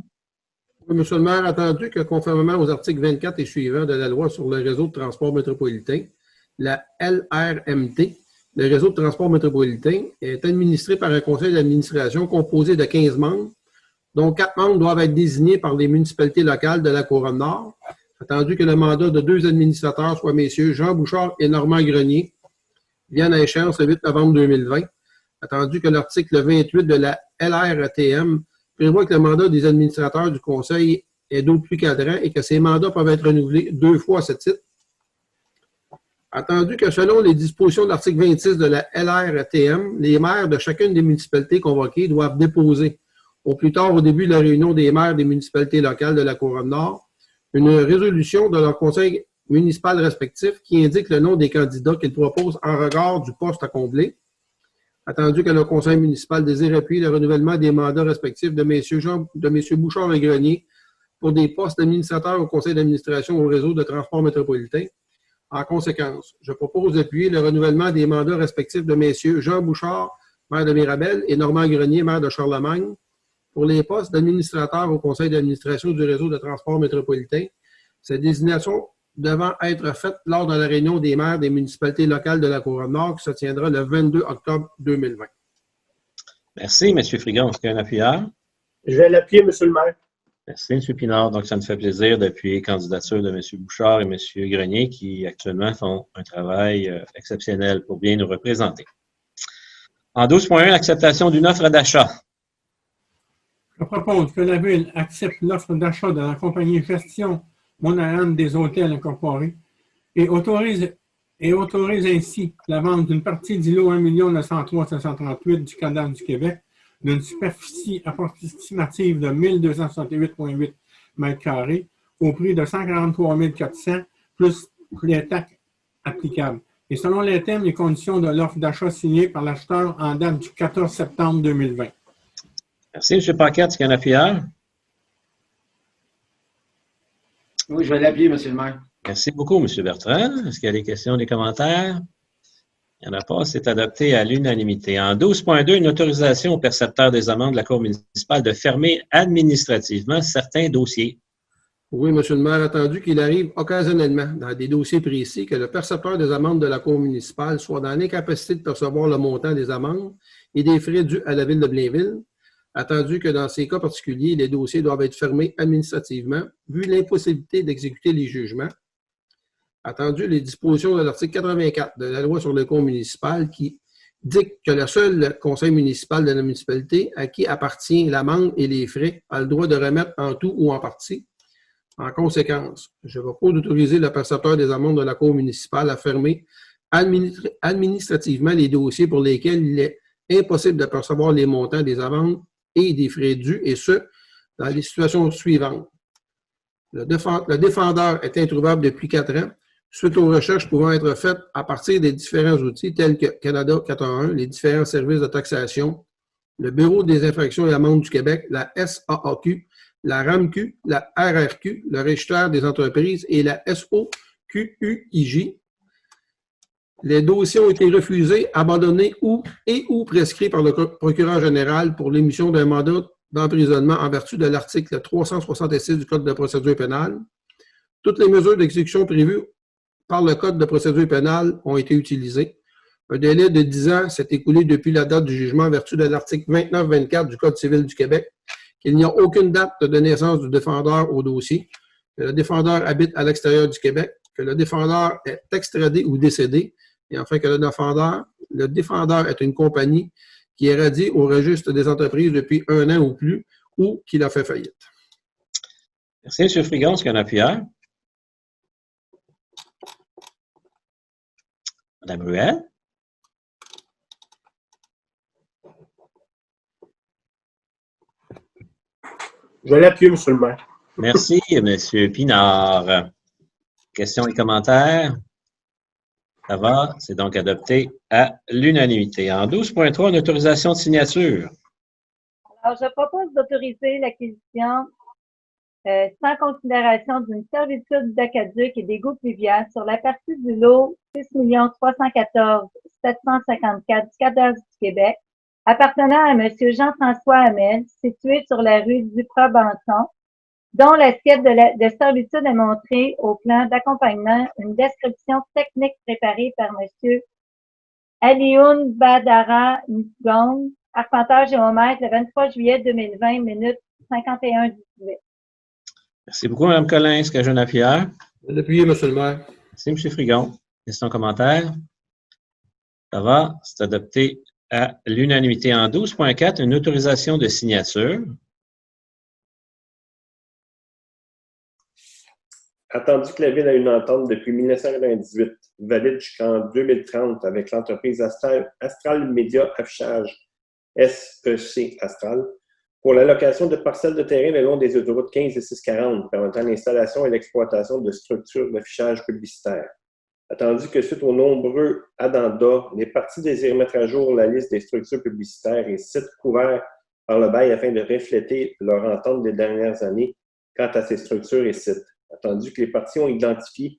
Oui, M. le maire, attendu que conformément aux articles 24 et suivants de la loi sur le réseau de transport métropolitain, la LRMT, le réseau de transport métropolitain, est administré par un conseil d'administration composé de 15 membres, dont 4 membres doivent être désignés par les municipalités locales de la Couronne-Nord, attendu que le mandat de 2 administrateurs soit M. Jean Bouchard et Normand Grenier, viennent à échéance le 8 novembre 2020, attendu que l'article 28 de la LRTM prévoit que le mandat des administrateurs du Conseil est d'autant plus cadrant et que ces mandats peuvent être renouvelés 2 fois à ce titre. Attendu que selon les dispositions de l'article 26 de la LRTM, les maires de chacune des municipalités convoquées doivent déposer, au plus tard au début de la réunion des maires des municipalités locales de la Couronne-Nord, une résolution de leur conseil municipal respectif qui indique le nom des candidats qu'ils proposent en regard du poste à combler. Attendu que le conseil municipal désire appuyer le renouvellement des mandats respectifs de M. Bouchard et Grenier pour des postes d'administrateurs au conseil d'administration au réseau de transport métropolitain. En conséquence, je propose d'appuyer le renouvellement des mandats respectifs de M. Jean Bouchard, maire de Mirabel, et Normand Grenier, maire de Charlemagne, pour les postes d'administrateurs au conseil d'administration du réseau de transport métropolitain. Cette désignation devant être faite lors de la réunion des maires des municipalités locales de la Couronne-Nord qui se tiendra le 22 octobre 2020. Merci, M. Frigon. Est-ce qu'il y a un appuyeur? Je vais l'appuyer, M. le maire. Merci, M. Pinard. Donc, ça me fait plaisir d'appuyer candidature de M. Bouchard et M. Grenier qui, actuellement, font un travail exceptionnel pour bien nous représenter. En 12.1, acceptation d'une offre d'achat. Je propose que la Ville accepte l'offre d'achat de la compagnie Gestion Monalande des Hôtels Incorporés et autorise ainsi la vente d'une partie du lot 1 903 538 du cadastre du Québec d'une superficie approximative de 1268,8 m² au prix de 143 400 plus les taxes applicables. Et selon les thèmes et conditions de l'offre d'achat signée par l'acheteur en date du 14 septembre 2020. Merci, M. Paquette. Est-ce qu'il y a un appuyeur? Oui, je vais l'appuyer, M. le maire. Merci beaucoup, M. Bertrand. Est-ce qu'il y a des questions, des commentaires? Il n'y en a pas. C'est adopté à l'unanimité. En 12.2, une autorisation au percepteur des amendes de la Cour municipale de fermer administrativement certains dossiers. Oui, M. le maire, attendu qu'il arrive occasionnellement, dans des dossiers précis, que le percepteur des amendes de la Cour municipale soit dans l'incapacité de percevoir le montant des amendes et des frais dus à la Ville de Blainville, attendu que dans ces cas particuliers, les dossiers doivent être fermés administrativement, vu l'impossibilité d'exécuter les jugements. Attendu les dispositions de l'article 84 de la loi sur le compte municipal qui dicte que le seul conseil municipal de la municipalité à qui appartient l'amende et les frais a le droit de remettre en tout ou en partie. En conséquence, je propose d'autoriser le percepteur des amendes de la Cour municipale à fermer administrativement les dossiers pour lesquels il est impossible de percevoir les montants des amendes et des frais dus, et ce, dans les situations suivantes. Le défendeur est introuvable depuis 4 ans, suite aux recherches pouvant être faites à partir des différents outils tels que Canada 411, les différents services de taxation, le Bureau des infractions et amendes du Québec, la SAAQ, la RAMQ, la RRQ, le Registraire des entreprises et la SOQUIJ. Les dossiers ont été refusés, abandonnés ou prescrits par le procureur général pour l'émission d'un mandat d'emprisonnement en vertu de l'article 366 du Code de procédure pénale. Toutes les mesures d'exécution prévues par le Code de procédure pénale ont été utilisées. Un délai de 10 ans s'est écoulé depuis la date du jugement en vertu de l'article 29-24 du Code civil du Québec, qu'il n'y a aucune date de naissance du défendeur au dossier, que le défendeur habite à l'extérieur du Québec, que le défendeur est extradé ou décédé, et enfin que le défendeur est une compagnie qui est radiée au registre des entreprises depuis 1 an ou plus, ou qu'il a fait faillite. Merci, M. Frigon. Est-ce qu'il y a un appuyeur? Mme Ruel? Je l'appuie, M. le maire. Merci, M. Pinard. Questions et commentaires? Ça va, c'est donc adopté à l'unanimité. En 12.3, une autorisation de signature. Alors, je propose d'autoriser l'acquisition sans considération d'une servitude d'aqueduc et d'égouts pluviales sur la partie du lot 6 314 754 du cadastre du Québec, appartenant à M. Jean-François Hamel, situé sur la rue Duprat-Banton, dont l'assiette de servitude est montrée au plan d'accompagnement, une description technique préparée par M. Alioune Badara Ngong, arpenteur géomètre, le 23 juillet 2020, minute 51-18. Merci beaucoup, Mme Collin. Est-ce que j'ai un appuyeur? Je vais l'appuyer, M. le maire. Merci, M. Frigon. Questions, commentaires? Ça va, c'est adopté à l'unanimité. En 12.4, une autorisation de signature. Attendu que la Ville a une entente depuis 1998, valide jusqu'en 2030 avec l'entreprise Astral Média Affichage, SEC Astral, pour la location de parcelles de terrain le long des autoroutes 15 et 640, permettant l'installation et l'exploitation de structures d'affichage publicitaire. Attendu que suite aux nombreux addendas, les parties désirent mettre à jour la liste des structures publicitaires et sites couverts par le bail afin de refléter leur entente des dernières années quant à ces structures et sites. Attendu que les parties ont identifié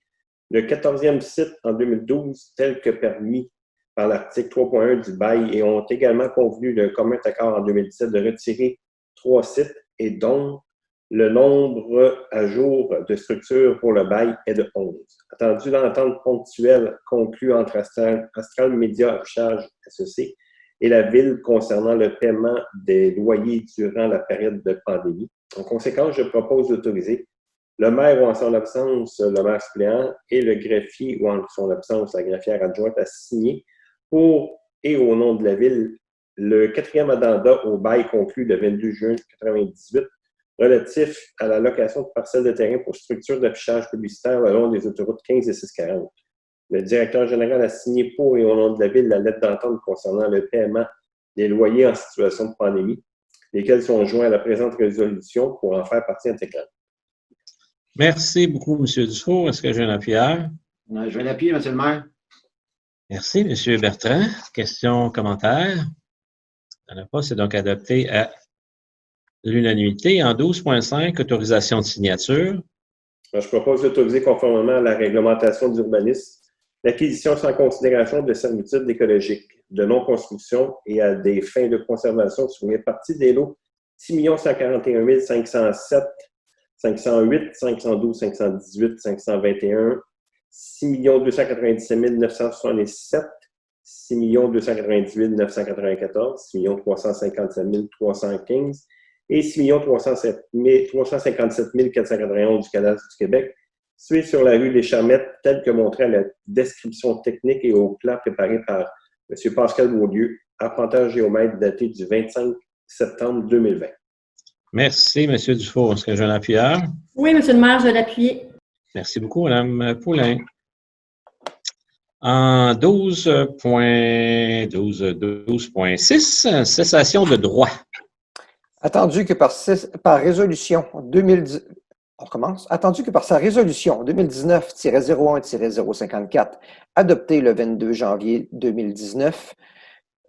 le 14e site en 2012 tel que permis par l'article 3.1 du bail et ont également convenu d'un commun accord en 2017 de retirer 3 sites et dont le nombre à jour de structures pour le bail est de 11. Attendu l'entente ponctuelle conclue entre Astral Média Affichage SEC et la Ville concernant le paiement des loyers durant la période de pandémie. En conséquence, je propose d'autoriser le maire ou en son absence, le maire suppléant et le greffier ou en son absence, la greffière adjointe à signer pour et au nom de la Ville le 4e addenda au bail conclu le 22 juin 1998 relatif à la location de parcelles de terrain pour structures d'affichage publicitaire le long des autoroutes 15 et 640. Le directeur général a signé pour et au nom de la Ville la lettre d'entente concernant le paiement des loyers en situation de pandémie, lesquels sont joints à la présente résolution pour en faire partie intégrante. Merci beaucoup, M. Dufour. Est-ce que j'ai un appuyeur? Je vais l'appuyer, M. le maire. Merci, M. Bertrand. Questions, commentaires? Il n'y en a pas, c'est donc adopté à l'unanimité. En 12.5, autorisation de signature. Je propose d'autoriser conformément à la réglementation d'urbanisme l'acquisition sans considération de servitudes écologiques, de non-construction et à des fins de conservation sur une partie des lots 6 141 507, 508, 512, 518, 521, 6 297 967, 6 298 994, 6 357 315 et 6 357 491 du cadastre du Québec, situés sur la rue des Charmettes, tel que montré à la description technique et au plan préparé par M. Pascal Beaulieu, arpenteur géomètre daté du 25 septembre 2020. Merci, M. Dufour. Est-ce que j'ai un appuyeur? Oui, M. le maire, je vais l'appuyer. Merci beaucoup, Mme Poulain. En 12.6, cessation de droit. Attendu que par résolution 2010, on recommence. Attendu que par sa résolution 2019-01-054, adoptée le 22 janvier 2019,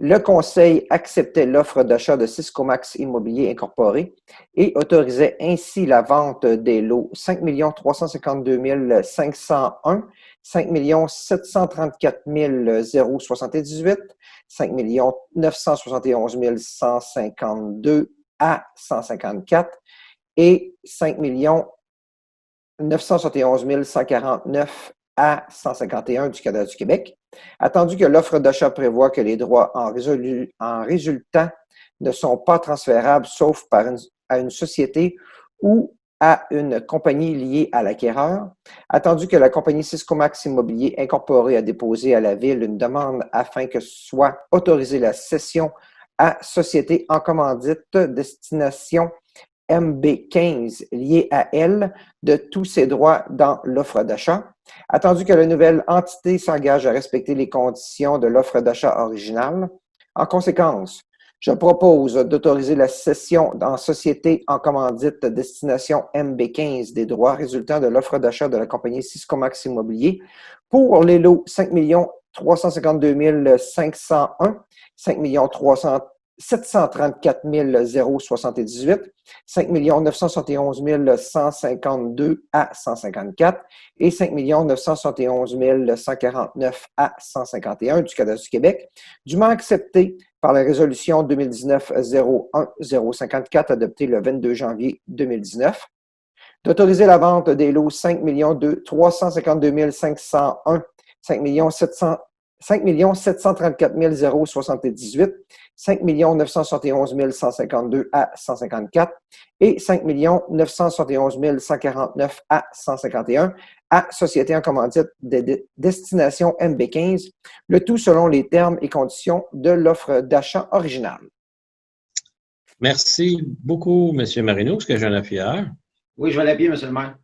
le Conseil acceptait l'offre d'achat de Syscomax Immobilier Incorporé et autorisait ainsi la vente des lots 5 352 501, 5 734 078, 5 971 152 à 154 et 5 971 149 à 151 du cadastre du Québec, attendu que l'offre d'achat prévoit que les droits en résultant ne sont pas transférables sauf à une société ou à une compagnie liée à l'acquéreur, attendu que la compagnie Syscomax Immobilier Incorporé a déposé à la Ville une demande afin que soit autorisée la cession à société en commandite destination MB15 liée à elle de tous ses droits dans l'offre d'achat, attendu que la nouvelle entité s'engage à respecter les conditions de l'offre d'achat originale. En conséquence, je propose d'autoriser la cession en société en commandite destination MB15 des droits résultant de l'offre d'achat de la compagnie Syscomax Immobilier pour les lots 5 352 501, 5 734 078, 5 971 152 à 154 et 5 971 149 à 151 du cadastre du Québec, dûment accepté par la résolution 2019-01-054 adoptée le 22 janvier 2019, d'autoriser la vente des lots 5 352 501, 5 734 078, 5 971 152 à 154 et 5 971 149 à 151 à Société en commandite de destination MB15, le tout selon les termes et conditions de l'offre d'achat originale. Merci beaucoup, M. Marino. Est-ce que j'ai un appuyeur? Oui, je vais l'appuyer, M. le maire.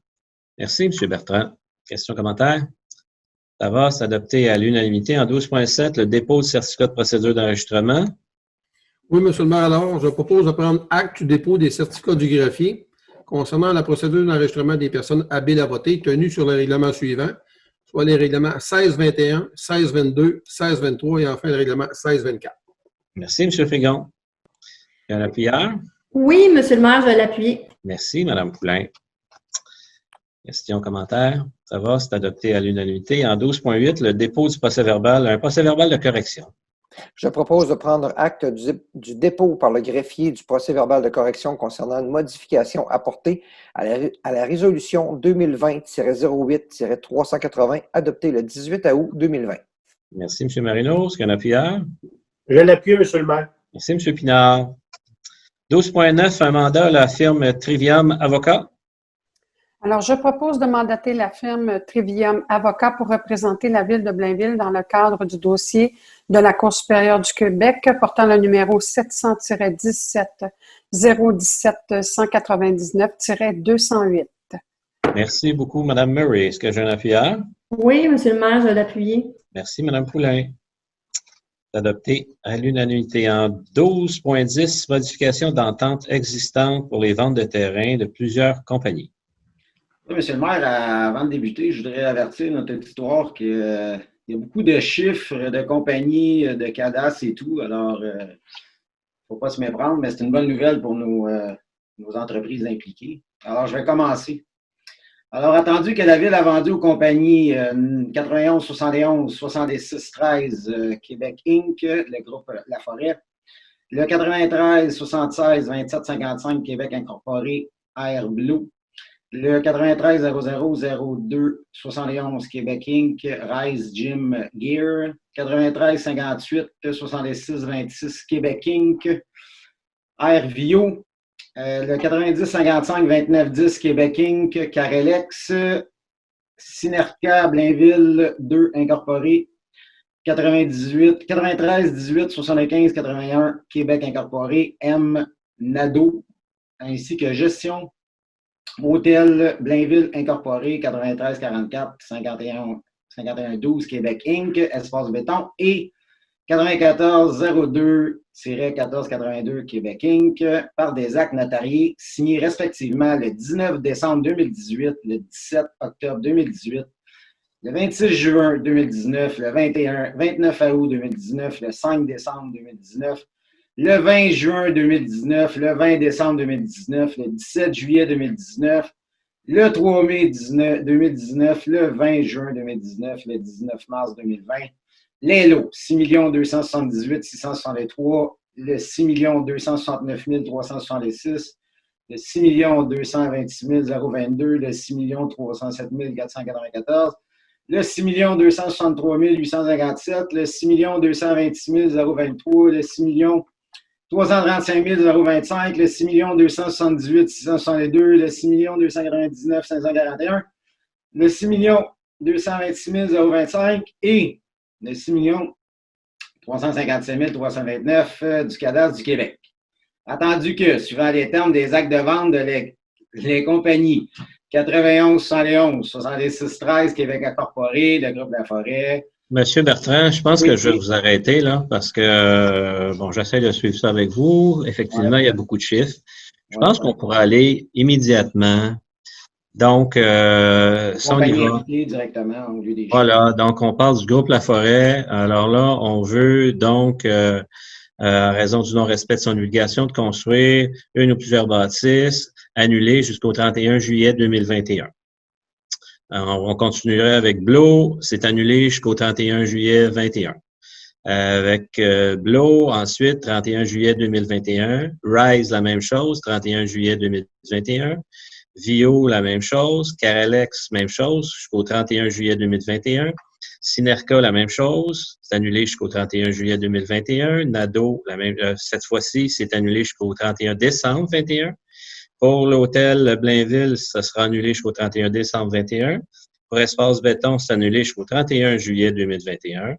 Merci, M. Bertrand. Questions, commentaires? Ça va, c'est adopté à l'unanimité. En 12.7, le dépôt de certificat de procédure d'enregistrement. Oui, M. le maire, alors, je propose de prendre acte du dépôt des certificats du greffier concernant la procédure d'enregistrement des personnes habiles à voter tenues sur les règlements suivants, soit les règlements 1621, 1622, 1623 et enfin le règlement 1624. Merci, M. Frigon. Il y a un appuyeur? Oui, M. le maire, je vais l'appuyer. Merci, Mme Poulain. Questions, commentaires? Ça va, c'est adopté à l'unanimité. En 12.8, le dépôt du procès-verbal, un procès-verbal de correction. Je propose de prendre acte du dépôt par le greffier du procès-verbal de correction concernant une modification apportée à la résolution 2020-08-380 adoptée le 18 août 2020. Merci, M. Marino. Est-ce qu'il y a un appuyeur? Je l'appuie, M. le maire. Merci, M. Pinard. 12.9, un mandat à la firme Trivium Avocat. Alors, je propose de mandater la firme Trivium Avocat pour représenter la Ville de Blainville dans le cadre du dossier de la Cour supérieure du Québec portant le numéro 700-17-017-199-208. Merci beaucoup, Mme Murray. Est-ce que j'ai un appuyeur? Oui, M. le maire, je vais l'appuyer. Merci, Mme Poulain. C'est adopté à l'unanimité. En 12.10, modification d'entente existante pour les ventes de terrain de plusieurs compagnies. Oui, monsieur le maire, avant de débuter, je voudrais avertir notre auditoire qu'il y a beaucoup de chiffres, de compagnies, de cadastres et tout. Alors, il ne faut pas se méprendre, mais c'est une bonne nouvelle pour nos entreprises impliquées. Alors, je vais commencer. Alors, attendu que la Ville a vendu aux compagnies 91 71 66 13 Québec Inc., le groupe La Forêt, le 93 76 27 55 Québec Incorporé, Air Blue, le 93 00 02 71 Québec Inc., Rise Gym Gear, 93 58 66 26 Québec Inc., Air Vio, le 90 55 29 10 Québec Inc., Carelex, Synerca Blainville 2 Incorporé, 93 18 75 81 Québec Incorporé, M Nado, ainsi que Gestion Hôtel Blainville Incorporé, 93 44 51 12 Québec Inc., Espace Béton, et 94 02 1482 Québec Inc., par des actes notariés signés respectivement le 19 décembre 2018, le 17 octobre 2018, le 26 juin 2019, le 29 août 2019, le 5 décembre 2019, le 20 juin 2019, le 20 décembre 2019, le 17 juillet 2019, le 3 mai 2019, le 20 juin 2019, le 19 mars 2020, les lots 6 278 663, le 6 269 366, le 6 226 022, le 6 307 494, le 6 263 857, le 6 226 023, le 6 335 025, le 6 278 662, le 6 299 541, le 6 226 025 et le 6 357 329 du cadastre du Québec. Attendu que, suivant les termes des actes de vente de les compagnies 91 71 66 13 Québec Incorporé, le groupe La Forêt. Monsieur Bertrand, je pense que je vais vous arrêter là parce que, bon, j'essaie de suivre ça avec vous. Effectivement, il y a beaucoup de chiffres. Je pense qu'on pourra aller immédiatement. Donc, si on y va. Directement au lieu des voilà, donc on parle du groupe La Forêt. Alors là, on veut donc, à raison du non-respect de son obligation de construire une ou plusieurs bâtisses, annulées jusqu'au 31 juillet 2021. Alors, on continuerait avec Blow, c'est annulé jusqu'au 31 juillet 2021. Avec Blow, ensuite, 31 juillet 2021. Rise, la même chose, 31 juillet 2021. Vio, la même chose. Carelex, même chose, jusqu'au 31 juillet 2021. Synerca, la même chose, c'est annulé jusqu'au 31 juillet 2021. Nado, la même, cette fois-ci, c'est annulé jusqu'au 31 décembre 2021. Pour l'hôtel Blainville, ça sera annulé jusqu'au 31 décembre 2021. Pour Espace Béton, c'est annulé jusqu'au 31 juillet 2021.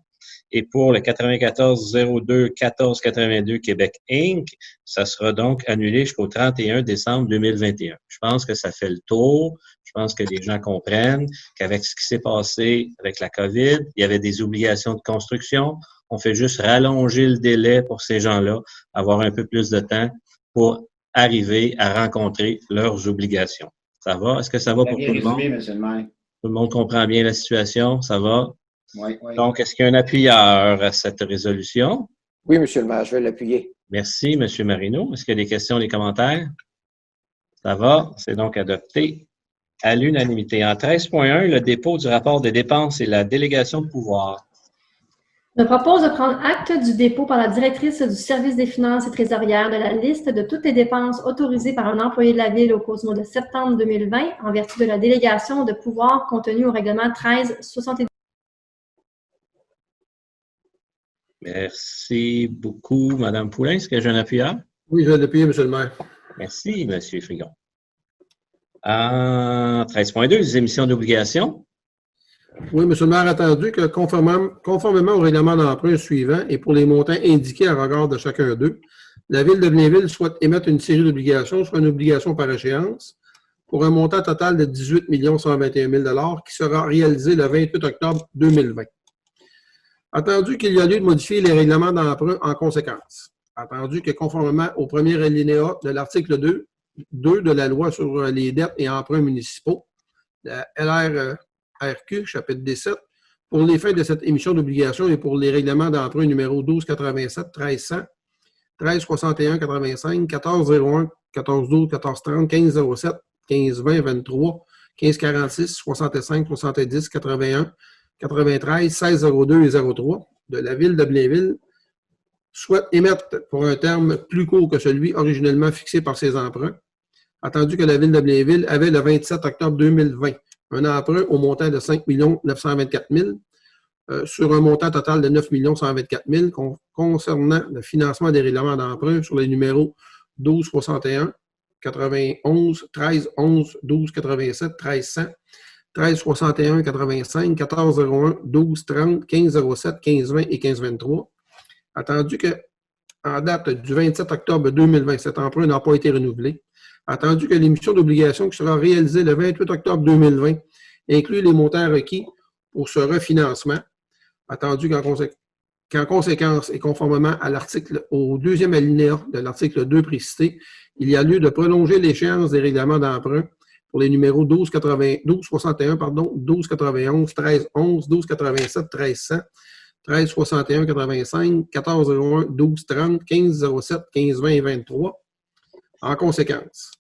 Et pour le 94 02 14 82 Québec Inc., ça sera donc annulé jusqu'au 31 décembre 2021. Je pense que ça fait le tour. Je pense que les gens comprennent qu'avec ce qui s'est passé avec la COVID, il y avait des obligations de construction. On fait juste rallonger le délai pour ces gens-là, avoir un peu plus de temps pour arriver à rencontrer leurs obligations. Ça va? Est-ce que ça va pour tout le monde? Monsieur le maire. Tout le monde comprend bien la situation? Ça va? Oui, oui. Donc, est-ce qu'il y a un appuyeur à cette résolution? Oui, monsieur le maire, je vais l'appuyer. Merci, monsieur Marino. Est-ce qu'il y a des questions, des commentaires? Ça va? C'est donc adopté à l'unanimité. En 13.1, le dépôt du rapport des dépenses et la délégation de pouvoir. Je propose de prendre acte du dépôt par la directrice du service des finances et trésorières de la liste de toutes les dépenses autorisées par un employé de la Ville au cours du mois de septembre 2020 en vertu de la délégation de pouvoir contenue au règlement 1370. Merci beaucoup, Madame Poulin. Est-ce que j'ai un appuyeur? Oui, je vais l'appuyer, monsieur le maire. Merci, Monsieur Frigon. En 13.2, les émissions d'obligations. Oui, monsieur le maire, attendu que conformément au règlement d'emprunt suivant et pour les montants indiqués à regard de chacun d'eux, la Ville de Blainville souhaite émettre une série d'obligations, soit une obligation par échéance, pour un montant total de 18 121 000 qui sera réalisé le 28 octobre 2020. Attendu qu'il y a lieu de modifier les règlements d'emprunt en conséquence. Attendu que conformément au premier alinéa de l'article 2 de la loi sur les dettes et emprunts municipaux, la LRRQ, chapitre 17, pour les fins de cette émission d'obligation et pour les règlements d'emprunt numéro 1287, 1300, 1361, 85, 1401, 1412, 1430, 1507, 1520, 23, 1546, 65, 70, 81, 93, 1602 et 03 de la Ville de Blainville souhaite émettre pour un terme plus court que celui originellement fixé par ses emprunts, attendu que la Ville de Blainville avait le 27 octobre 2020 un emprunt au montant de 5 924 000 sur un montant total de 9 124 000 concernant le financement des règlements d'emprunt sur les numéros 1261, 91, 13 11, 12 87, 13 100, 13 61, 85, 14 01, 12 30, 15 07, 15 20 et 15 23. Attendu qu'en date du 27 octobre 2020, cet emprunt n'a pas été renouvelé. Attendu que l'émission d'obligation qui sera réalisée le 28 octobre 2020 inclut les montants requis pour ce refinancement. Attendu qu'en conséquence et conformément à au deuxième alinéa de l'article 2 précité, il y a lieu de prolonger l'échéance des règlements d'emprunt pour les numéros 1261, 1291, 13 11, 1287, 1300, 13 61, 85, 14 01, 12 30, 15 07, 15 20 et 23. En conséquence,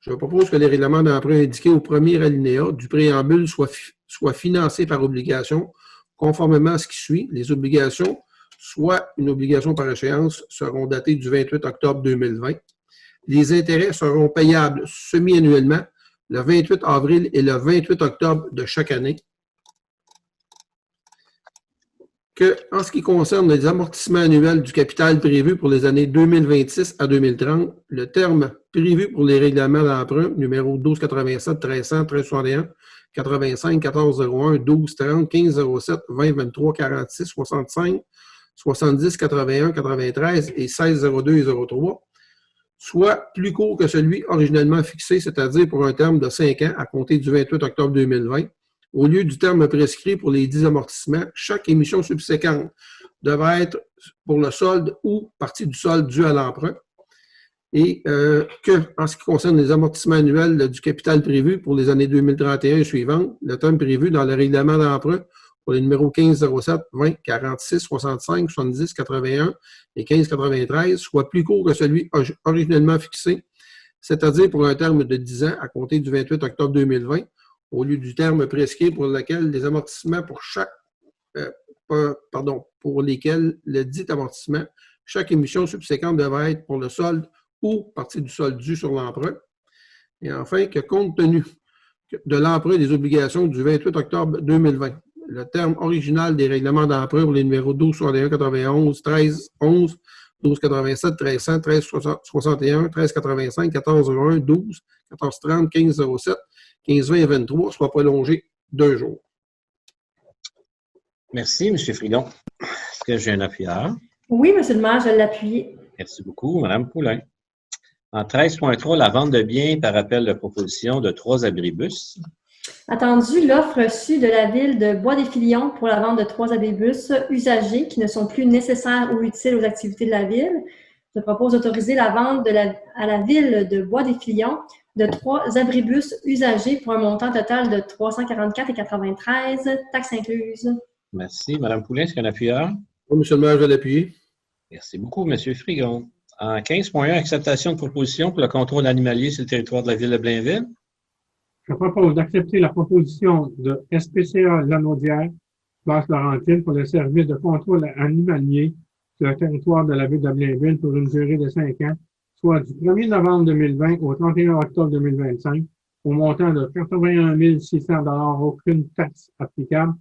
je propose que les règlements d'emprunt indiqués au premier alinéa du préambule soient financés par obligation, conformément à ce qui suit. Les obligations, soit une obligation par échéance, seront datées du 28 octobre 2020. Les intérêts seront payables semi-annuellement le 28 avril et le 28 octobre de chaque année. Que, en ce qui concerne les amortissements annuels du capital prévu pour les années 2026 à 2030, le terme prévu pour les règlements d'emprunt numéro 1287, 1300, 1361, 85, 1401, 12 30, 15 07, 20 23, 46, 65, 70, 81, 93 et 16 02 et 03, soit plus court que celui originellement fixé, c'est-à-dire pour un terme de 5 ans à compter du 28 octobre 2020. Au lieu du terme prescrit pour les 10 amortissements, chaque émission subséquente devrait être pour le solde ou partie du solde dû à l'emprunt. Et que, en ce qui concerne les amortissements annuels du capital prévu pour les années 2031 et suivantes, le terme prévu dans le règlement d'emprunt pour les numéros 15 07, 20, 46, 65, 70, 81 et 15 93 soit plus court que celui originellement fixé, c'est-à-dire pour un terme de 10 ans à compter du 28 octobre 2020, au lieu du terme prescrit pour lequel les amortissements pour lesquels le dit amortissement, chaque émission subséquente devrait être pour le solde ou partie du solde dû sur l'emprunt. Et enfin, que compte tenu de l'emprunt des obligations du 28 octobre 2020, le terme original des règlements d'emprunt pour les numéros 12 61 91, 13 11, 12 87, 13 100, 13 61, 13 85, 14 01, 12, 14 30, 15 07, 15 20 et 23 soit prolongé 2 jours. Merci, M. Frigon. Est-ce que j'ai un appuyeur? Oui, M. le maire, je l'appuie. Merci beaucoup, Mme Poulain. En 13.3, la vente de biens par appel de proposition de 3 abribus. Attendu, l'offre reçue de la Ville de Bois-des-Filions pour la vente de 3 abribus usagés qui ne sont plus nécessaires ou utiles aux activités de la Ville. Je propose d'autoriser la vente à la Ville de Bois-des-Filions de 3 abribus usagés pour un montant total de 344,93 taxes incluses. Merci. Mme Poulin, est-ce qu'il y a un appuyeur? Oui, M. le maire, je vais l'appuyer. Merci beaucoup, M. Frigon. En 15.1, acceptation de proposition pour le contrôle animalier sur le territoire de la Ville de Blainville. Je propose d'accepter la proposition de SPCA Lanaudière, Basse-Laurentine, pour le service de contrôle animalier sur le territoire de la Ville de Blainville pour une durée de 5 ans, soit du 1er novembre 2020 au 31 octobre 2025, au montant de 81 600 $, aucune taxe applicable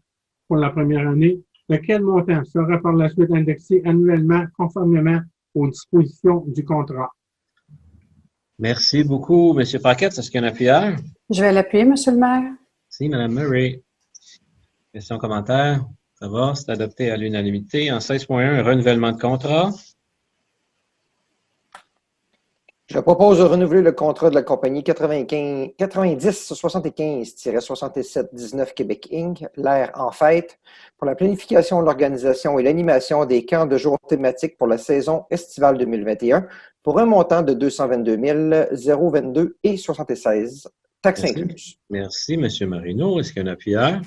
pour la première année, lequel montant sera par la suite indexé annuellement conformément aux dispositions du contrat. Merci beaucoup, M. Paquette. Est-ce qu'il y a un appuyeur? Je vais l'appuyer, M. le maire. Merci, Mme Murray. Questions, commentaires? Ça va, c'est adopté à l'unanimité. En 16.1, un renouvellement de contrat. Je propose de renouveler le contrat de la compagnie 90-75-77-19 Québec Inc., l'air en fête, pour la planification, l'organisation et l'animation des camps de jour thématiques pour la saison estivale 2021 pour un montant de 222 022 et 76 taxes Merci. incluses. Merci, M. Marino. Est-ce qu'il y a un appuyeur?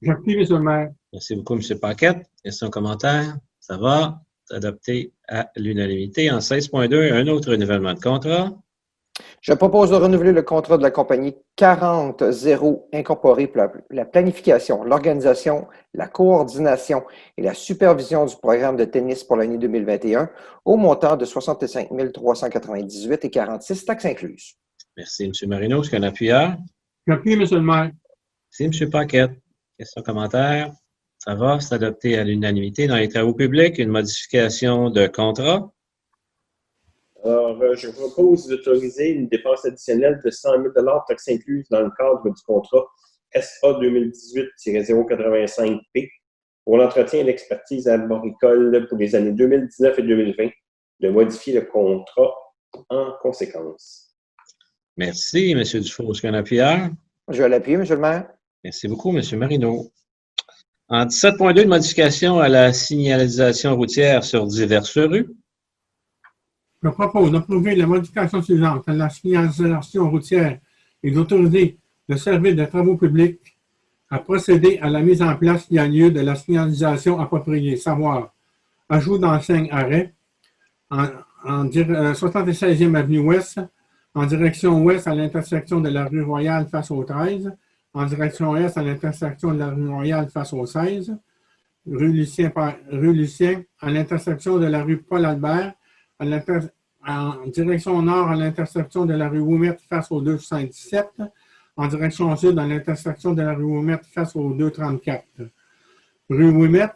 J'appuie, M. le maire. Merci beaucoup, M. Paquette. Questions, commentaires? Ça va? C'est adopté à l'unanimité. En 16.2, un autre renouvellement de contrat. Je propose de renouveler le contrat de la compagnie 40-0 incorporée pour la planification, l'organisation, la coordination et la supervision du programme de tennis pour l'année 2021 au montant de 65 398,46 taxes incluses. Merci, M. Marino. Est-ce qu'il y a un appuyeur? J'appuie, M. le maire. Merci, M. Paquette. Questions, commentaires? Ça va? C'est adopté à l'unanimité. Dans les travaux publics, une modification de contrat. Alors, je propose d'autoriser une dépense additionnelle de 100 000 taxes incluses dans le cadre du contrat SA 2018-085P pour l'entretien et l'expertise arboricole pour les années 2019 et 2020, de modifier le contrat en conséquence. Merci, M. Dufour. Est-ce qu'il y a un appuyeur? Je vais l'appuyer, M. le maire. Merci beaucoup, M. Marino. En 17.2, une modification à la signalisation routière sur diverses rues. Je propose d'approuver la modification suivante à la signalisation routière et d'autoriser le service de travaux publics à procéder à la mise en place qui a lieu de la signalisation appropriée, savoir ajout d'enseigne arrêt en 76e avenue Ouest, en direction ouest à l'intersection de la rue Royale face au 13, en direction est à l'intersection de la rue Royale face au 16, rue Lucien à l'intersection de la rue Paul-Albert, en direction nord à l'intersection de la rue Ouimet face au 217, en direction sud à l'intersection de la rue Ouimet face au 234. Rue Ouimet,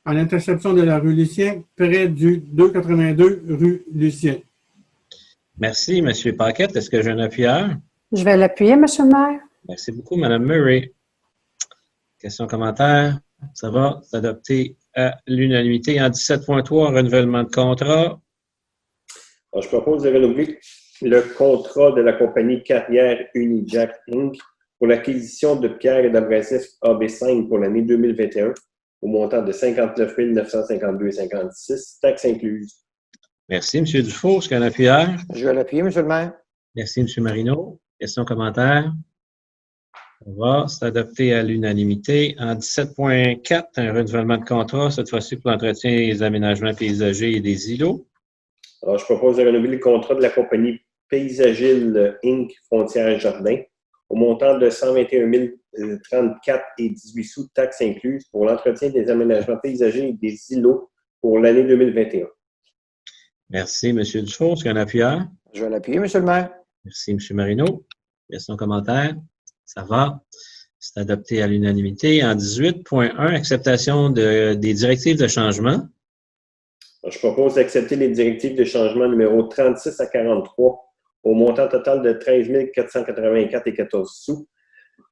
à l'intersection de la rue Lucien, près du 282 rue Lucien. Merci, M. Paquette. Est-ce que j'ai un appuyeur? Je vais l'appuyer, M. le maire. Merci beaucoup, Mme Murray. Questions, commentaires? Ça va? C'est adopté à l'unanimité. En 17.3, renouvellement de contrat. Alors, je propose de renouveler le contrat de la compagnie Carrière Unijack Inc. pour l'acquisition de pierres et d'abrasifs AB5 pour l'année 2021 au montant de 59 952,56, taxes incluses. Merci, M. Dufour. Est-ce qu'il y a un appuyeur? Je vais l'appuyer, M. le maire. Merci, M. Marino. Questions, commentaires? Ça va, c'est adopté à l'unanimité. En 17.4, un renouvellement de contrat, cette fois-ci pour l'entretien et les aménagements paysagers et des îlots. Alors, je propose de renouveler le contrat de la compagnie Paysagile Inc. Frontières Jardin au montant de 121 034,18 sous, taxes incluses, pour l'entretien des aménagements paysagers et des îlots pour l'année 2021. Merci, M. Dufour. Est-ce qu'il y a un appuyeur? Je vais l'appuyer, M. le maire. Merci, M. Marino. Questions, commentaires? Ça va. C'est adopté à l'unanimité. En 18.1, acceptation des directives de changement. Alors, je propose d'accepter les directives de changement numéro 36 à 43 au montant total de 13 484,14 sous,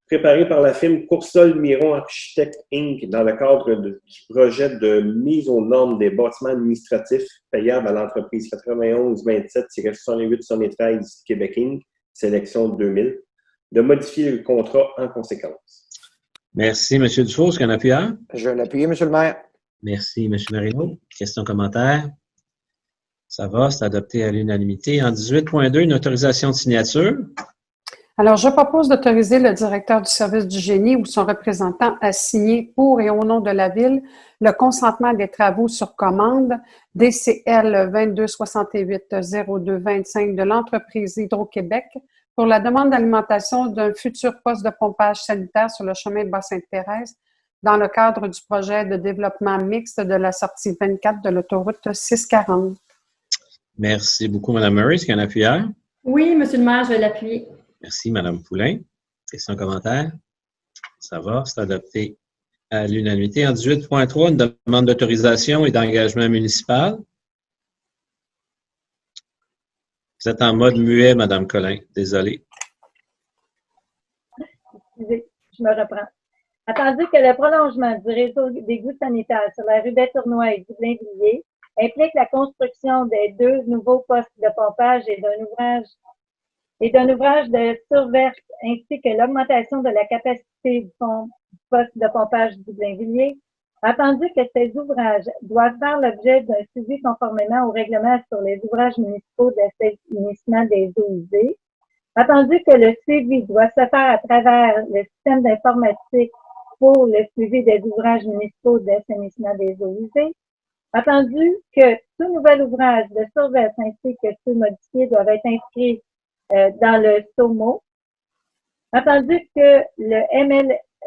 préparé par la firme Coursol-Miron Architectes Inc. dans le cadre du projet de mise aux normes des bâtiments administratifs payables à l'entreprise 9127-6873 Québec Inc. Sélection 2000, de modifier le contrat en conséquence. Merci, M. Dufour. Est-ce qu'il y a un appuyeur? Je vais l'appuyer, M. le maire. Merci, M. Marino. Questions, commentaires? Ça va, c'est adopté à l'unanimité. En 18.2, une autorisation de signature. Alors, je propose d'autoriser le directeur du service du génie ou son représentant à signer pour et au nom de la Ville le consentement des travaux sur commande DCL 2268-0225 de l'entreprise Hydro-Québec pour la demande d'alimentation d'un futur poste de pompage sanitaire sur le chemin de Bas-Sainte-Thérèse dans le cadre du projet de développement mixte de la sortie 24 de l'autoroute 640. Merci beaucoup, Mme Murray. Est-ce qu'il y a un appuyeur? Oui, M. le maire, je vais l'appuyer. Merci, Mme Poulain. Questions, commentaires? Ça va, c'est adopté à l'unanimité. En 18.3, une demande d'autorisation et d'engagement municipal. Vous êtes en mode muet, Mme Collin. Désolée. Excusez, je me reprends. Attendu que le prolongement du réseau d'égouts sanitaires sur la rue des Tournois et du Blainvilliers implique la construction des 2 nouveaux postes de pompage et d'un ouvrage de surverse, ainsi que l'augmentation de la capacité du poste de pompage du Blainvilliers, attendu que ces ouvrages doivent faire l'objet d'un suivi conformément au règlement sur les ouvrages municipaux d'assainissement des eaux usées, Attendu que le suivi doit se faire à travers le système d'informatique pour le suivi des ouvrages municipaux d'assainissement des eaux usées. Attendu que tout nouvel ouvrage de surveillance ainsi que ceux modifiés doivent être inscrits dans le SOMO. Attendu que le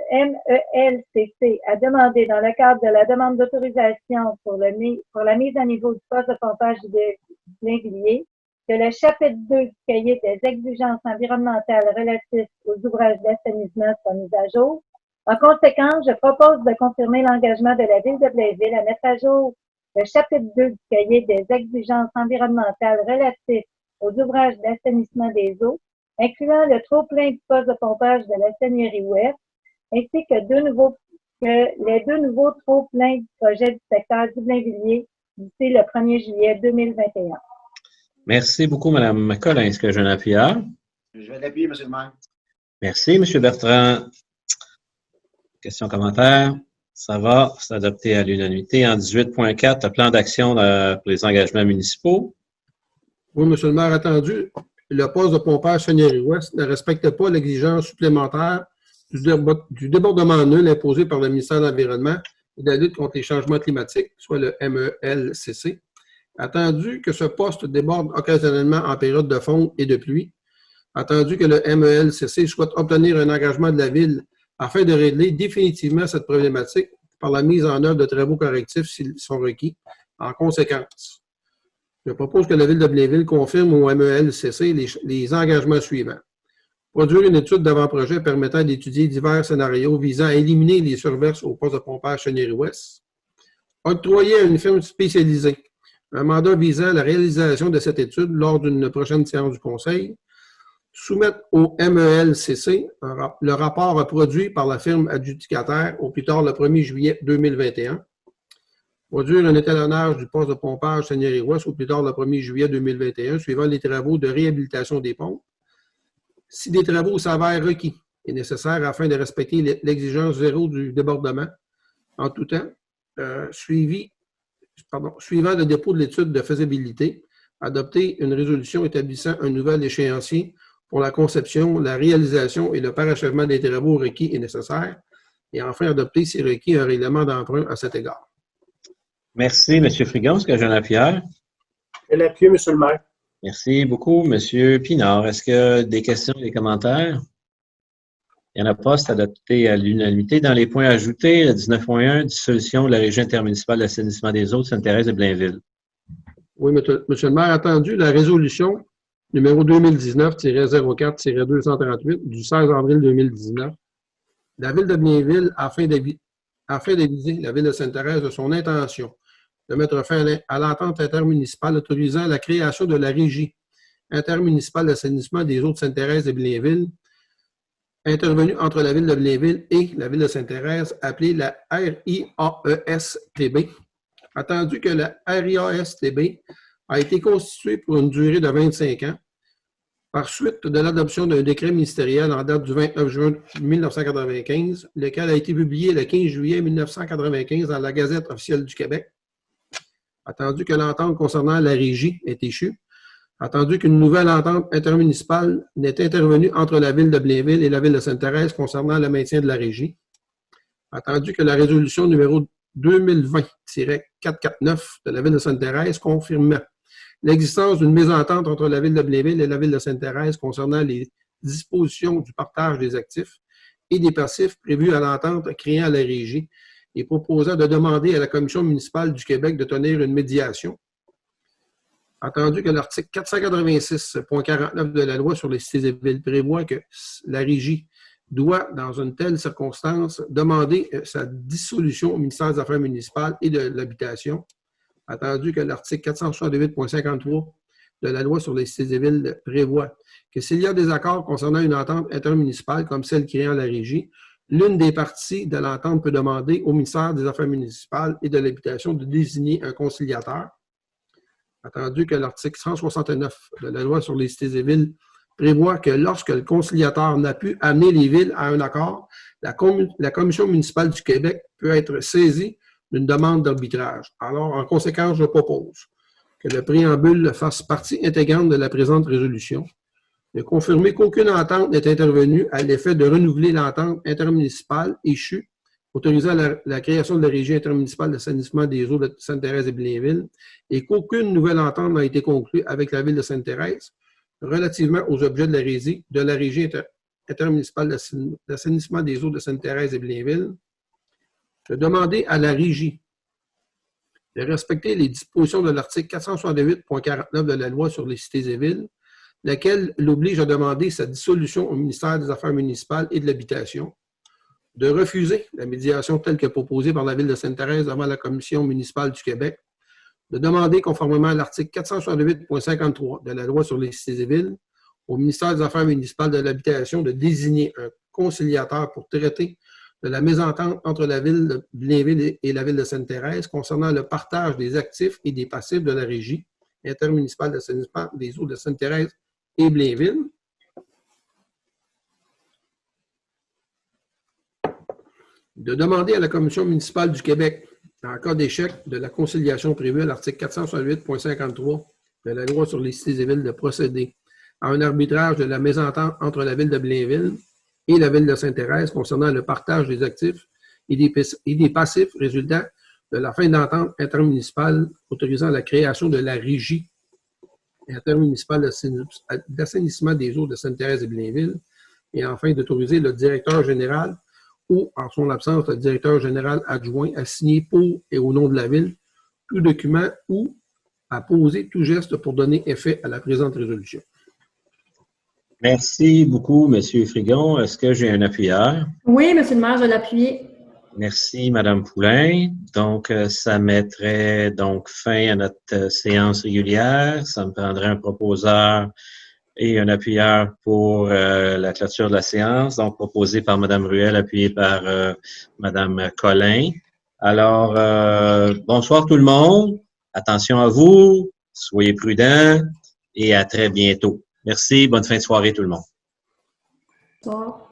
MELCC a demandé dans le cadre de la demande d'autorisation pour la mise à niveau du poste de pompage de Blainvilliers, que le chapitre 2 du cahier des exigences environnementales relatives aux ouvrages d'assainissement soit mis à jour. En conséquence, je propose de confirmer l'engagement de la Ville de Blainville à mettre à jour le chapitre 2 du cahier des exigences environnementales relatives aux ouvrages d'assainissement des eaux, incluant le trop-plein du poste de pompage de la Seigneurie Ouest, ainsi que les deux nouveaux trop-pleins du projet du secteur du Blainvilliers d'ici le 1er juillet 2021. Merci beaucoup, Mme Collin. Est-ce que j'ai un appuyeur? Je vais l'appuyer, M. le maire. Merci, M. Bertrand. Questions, commentaires? Ça va, c'est adopté à l'unanimité. En 18.4, le plan d'action pour les engagements municipaux. Oui, M. le maire, attendu, le poste de pompage Seigneurie-Ouest ne respecte pas l'exigence supplémentaire du débordement nul imposé par le ministère de l'Environnement et de la lutte contre les changements climatiques, soit le MELCC. Attendu que ce poste déborde occasionnellement en période de fonte et de pluie. Attendu que le MELCC souhaite obtenir un engagement de la Ville afin de régler définitivement cette problématique par la mise en œuvre de travaux correctifs s'ils sont requis. En conséquence, je propose que la Ville de Blainville confirme au MELCC les engagements suivants. Produire une étude d'avant-projet permettant d'étudier divers scénarios visant à éliminer les surverses au poste de pompage Seigneurie-Ouest. Octroyer à une firme spécialisée un mandat visant la réalisation de cette étude lors d'une prochaine séance du Conseil. Soumettre au MELCC le rapport produit par la firme adjudicataire au plus tard le 1er juillet 2021. Produire un étalonnage du poste de pompage Seigneurie-Ouest au plus tard le 1er juillet 2021, suivant les travaux de réhabilitation des pompes. Si des travaux s'avèrent requis et nécessaires afin de respecter l'exigence zéro du débordement en tout temps, suivant le dépôt de l'étude de faisabilité, adopter une résolution établissant un nouvel échéancier pour la conception, la réalisation et le parachèvement des travaux requis et nécessaires, et enfin adopter, si requis, un règlement d'emprunt à cet égard. Merci, M. Frigon. Est-ce que j'ai un appuyeur? Je vais l'appuyer, M. le maire. Merci beaucoup, M. Pinard. Est-ce qu'il y a des questions et des commentaires? Il n'y en a pas, c'est adopté à l'unanimité. Dans les points ajoutés, le 19.1, dissolution de la régie intermunicipale d'assainissement des eaux de Sainte-Thérèse de Blainville. Oui, M. le maire, attendu, la résolution numéro 2019-04-238 du 16 avril 2019, la Ville de Blainville, afin d'aviser la Ville de Sainte-Thérèse de son intention de mettre fin à l'entente intermunicipale autorisant la création de la régie intermunicipale d'assainissement des eaux de Sainte-Thérèse de Blainville, intervenue entre la Ville de Blainville et la Ville de Sainte-Thérèse, appelée la RIAESTB. Attendu que la RIAESTB a été constituée pour une durée de 25 ans, par suite de l'adoption d'un décret ministériel en date du 29 juin 1995, lequel a été publié le 15 juillet 1995 dans la Gazette officielle du Québec. Attendu que l'entente concernant la régie est échue, attendu qu'une nouvelle entente intermunicipale n'est intervenue entre la Ville de Blainville et la Ville de Sainte-Thérèse concernant le maintien de la régie, attendu que la résolution numéro 2020-449 de la Ville de Sainte-Thérèse confirmant l'existence d'une mésentente entre la Ville de Blainville et la Ville de Sainte-Thérèse concernant les dispositions du partage des actifs et des passifs prévus à l'entente créant la régie et proposant de demander à la Commission municipale du Québec de tenir une médiation. Attendu que l'article 486.49 de la loi sur les cités et villes prévoit que la régie doit, dans une telle circonstance, demander sa dissolution au ministère des Affaires municipales et de l'Habitation. Attendu que l'article 468.53 de la loi sur les cités et villes prévoit que s'il y a des accords concernant une entente intermunicipale comme celle créant la régie, l'une des parties de l'entente peut demander au ministère des Affaires municipales et de l'Habitation de désigner un conciliateur. Attendu que l'article 169 de la loi sur les cités et villes prévoit que lorsque le conciliateur n'a pu amener les villes à un accord, la Commission municipale du Québec peut être saisie d'une demande d'arbitrage. Alors, en conséquence, je propose que le préambule fasse partie intégrante de la présente résolution. de confirmer qu'aucune entente n'est intervenue à l'effet de renouveler l'entente intermunicipale échue autorisant la création de la Régie intermunicipale d'assainissement des eaux de Sainte-Thérèse et Blainville et qu'aucune nouvelle entente n'a été conclue avec la Ville de Sainte-Thérèse relativement aux objets de la Régie intermunicipale d'assainissement des eaux de Sainte-Thérèse et Blainville, de demander à la Régie de respecter les dispositions de l'article 468.49 de la Loi sur les cités et villes, laquelle l'oblige à demander sa dissolution au ministère des Affaires municipales et de l'Habitation, de refuser la médiation telle que proposée par la Ville de Sainte-Thérèse devant la Commission municipale du Québec, de demander, conformément à l'article 468.53 de la Loi sur les cités et villes, au ministère des Affaires municipales et de l'Habitation de désigner un conciliateur pour traiter de la mésentente entre la Ville de Blainville et la Ville de Sainte-Thérèse concernant le partage des actifs et des passifs de la Régie intermunicipale d'assainissement des eaux de Sainte-Thérèse et Blainville. De demander à la Commission municipale du Québec, en cas d'échec de la conciliation prévue à l'article 468.53 de la Loi sur les cités et villes, de procéder à un arbitrage de la mésentente entre la Ville de Blainville et la Ville de Sainte-Thérèse concernant le partage des actifs et des passifs résultant de la fin d'entente intermunicipale autorisant la création de la Régie intermunicipale d'assainissement des eaux de Sainte-Thérèse et Blainville, et enfin d'autoriser le directeur général ou, en son absence, le directeur général adjoint à signer pour et au nom de la Ville tout document ou à poser tout geste pour donner effet à la présente résolution. Merci beaucoup, M. Frigon. Est-ce que j'ai un appuyeur? Oui, M. le maire, je vais l'appuyer. Merci, Mme Poulain. Donc, ça mettrait donc fin à notre séance régulière. Ça me prendrait un proposeur et un appuyeur pour la clôture de la séance, donc proposé par Mme Ruel, appuyé par Mme Collin. Alors, bonsoir tout le monde. Attention à vous, soyez prudents et à très bientôt. Merci, bonne fin de soirée tout le monde. Bonsoir.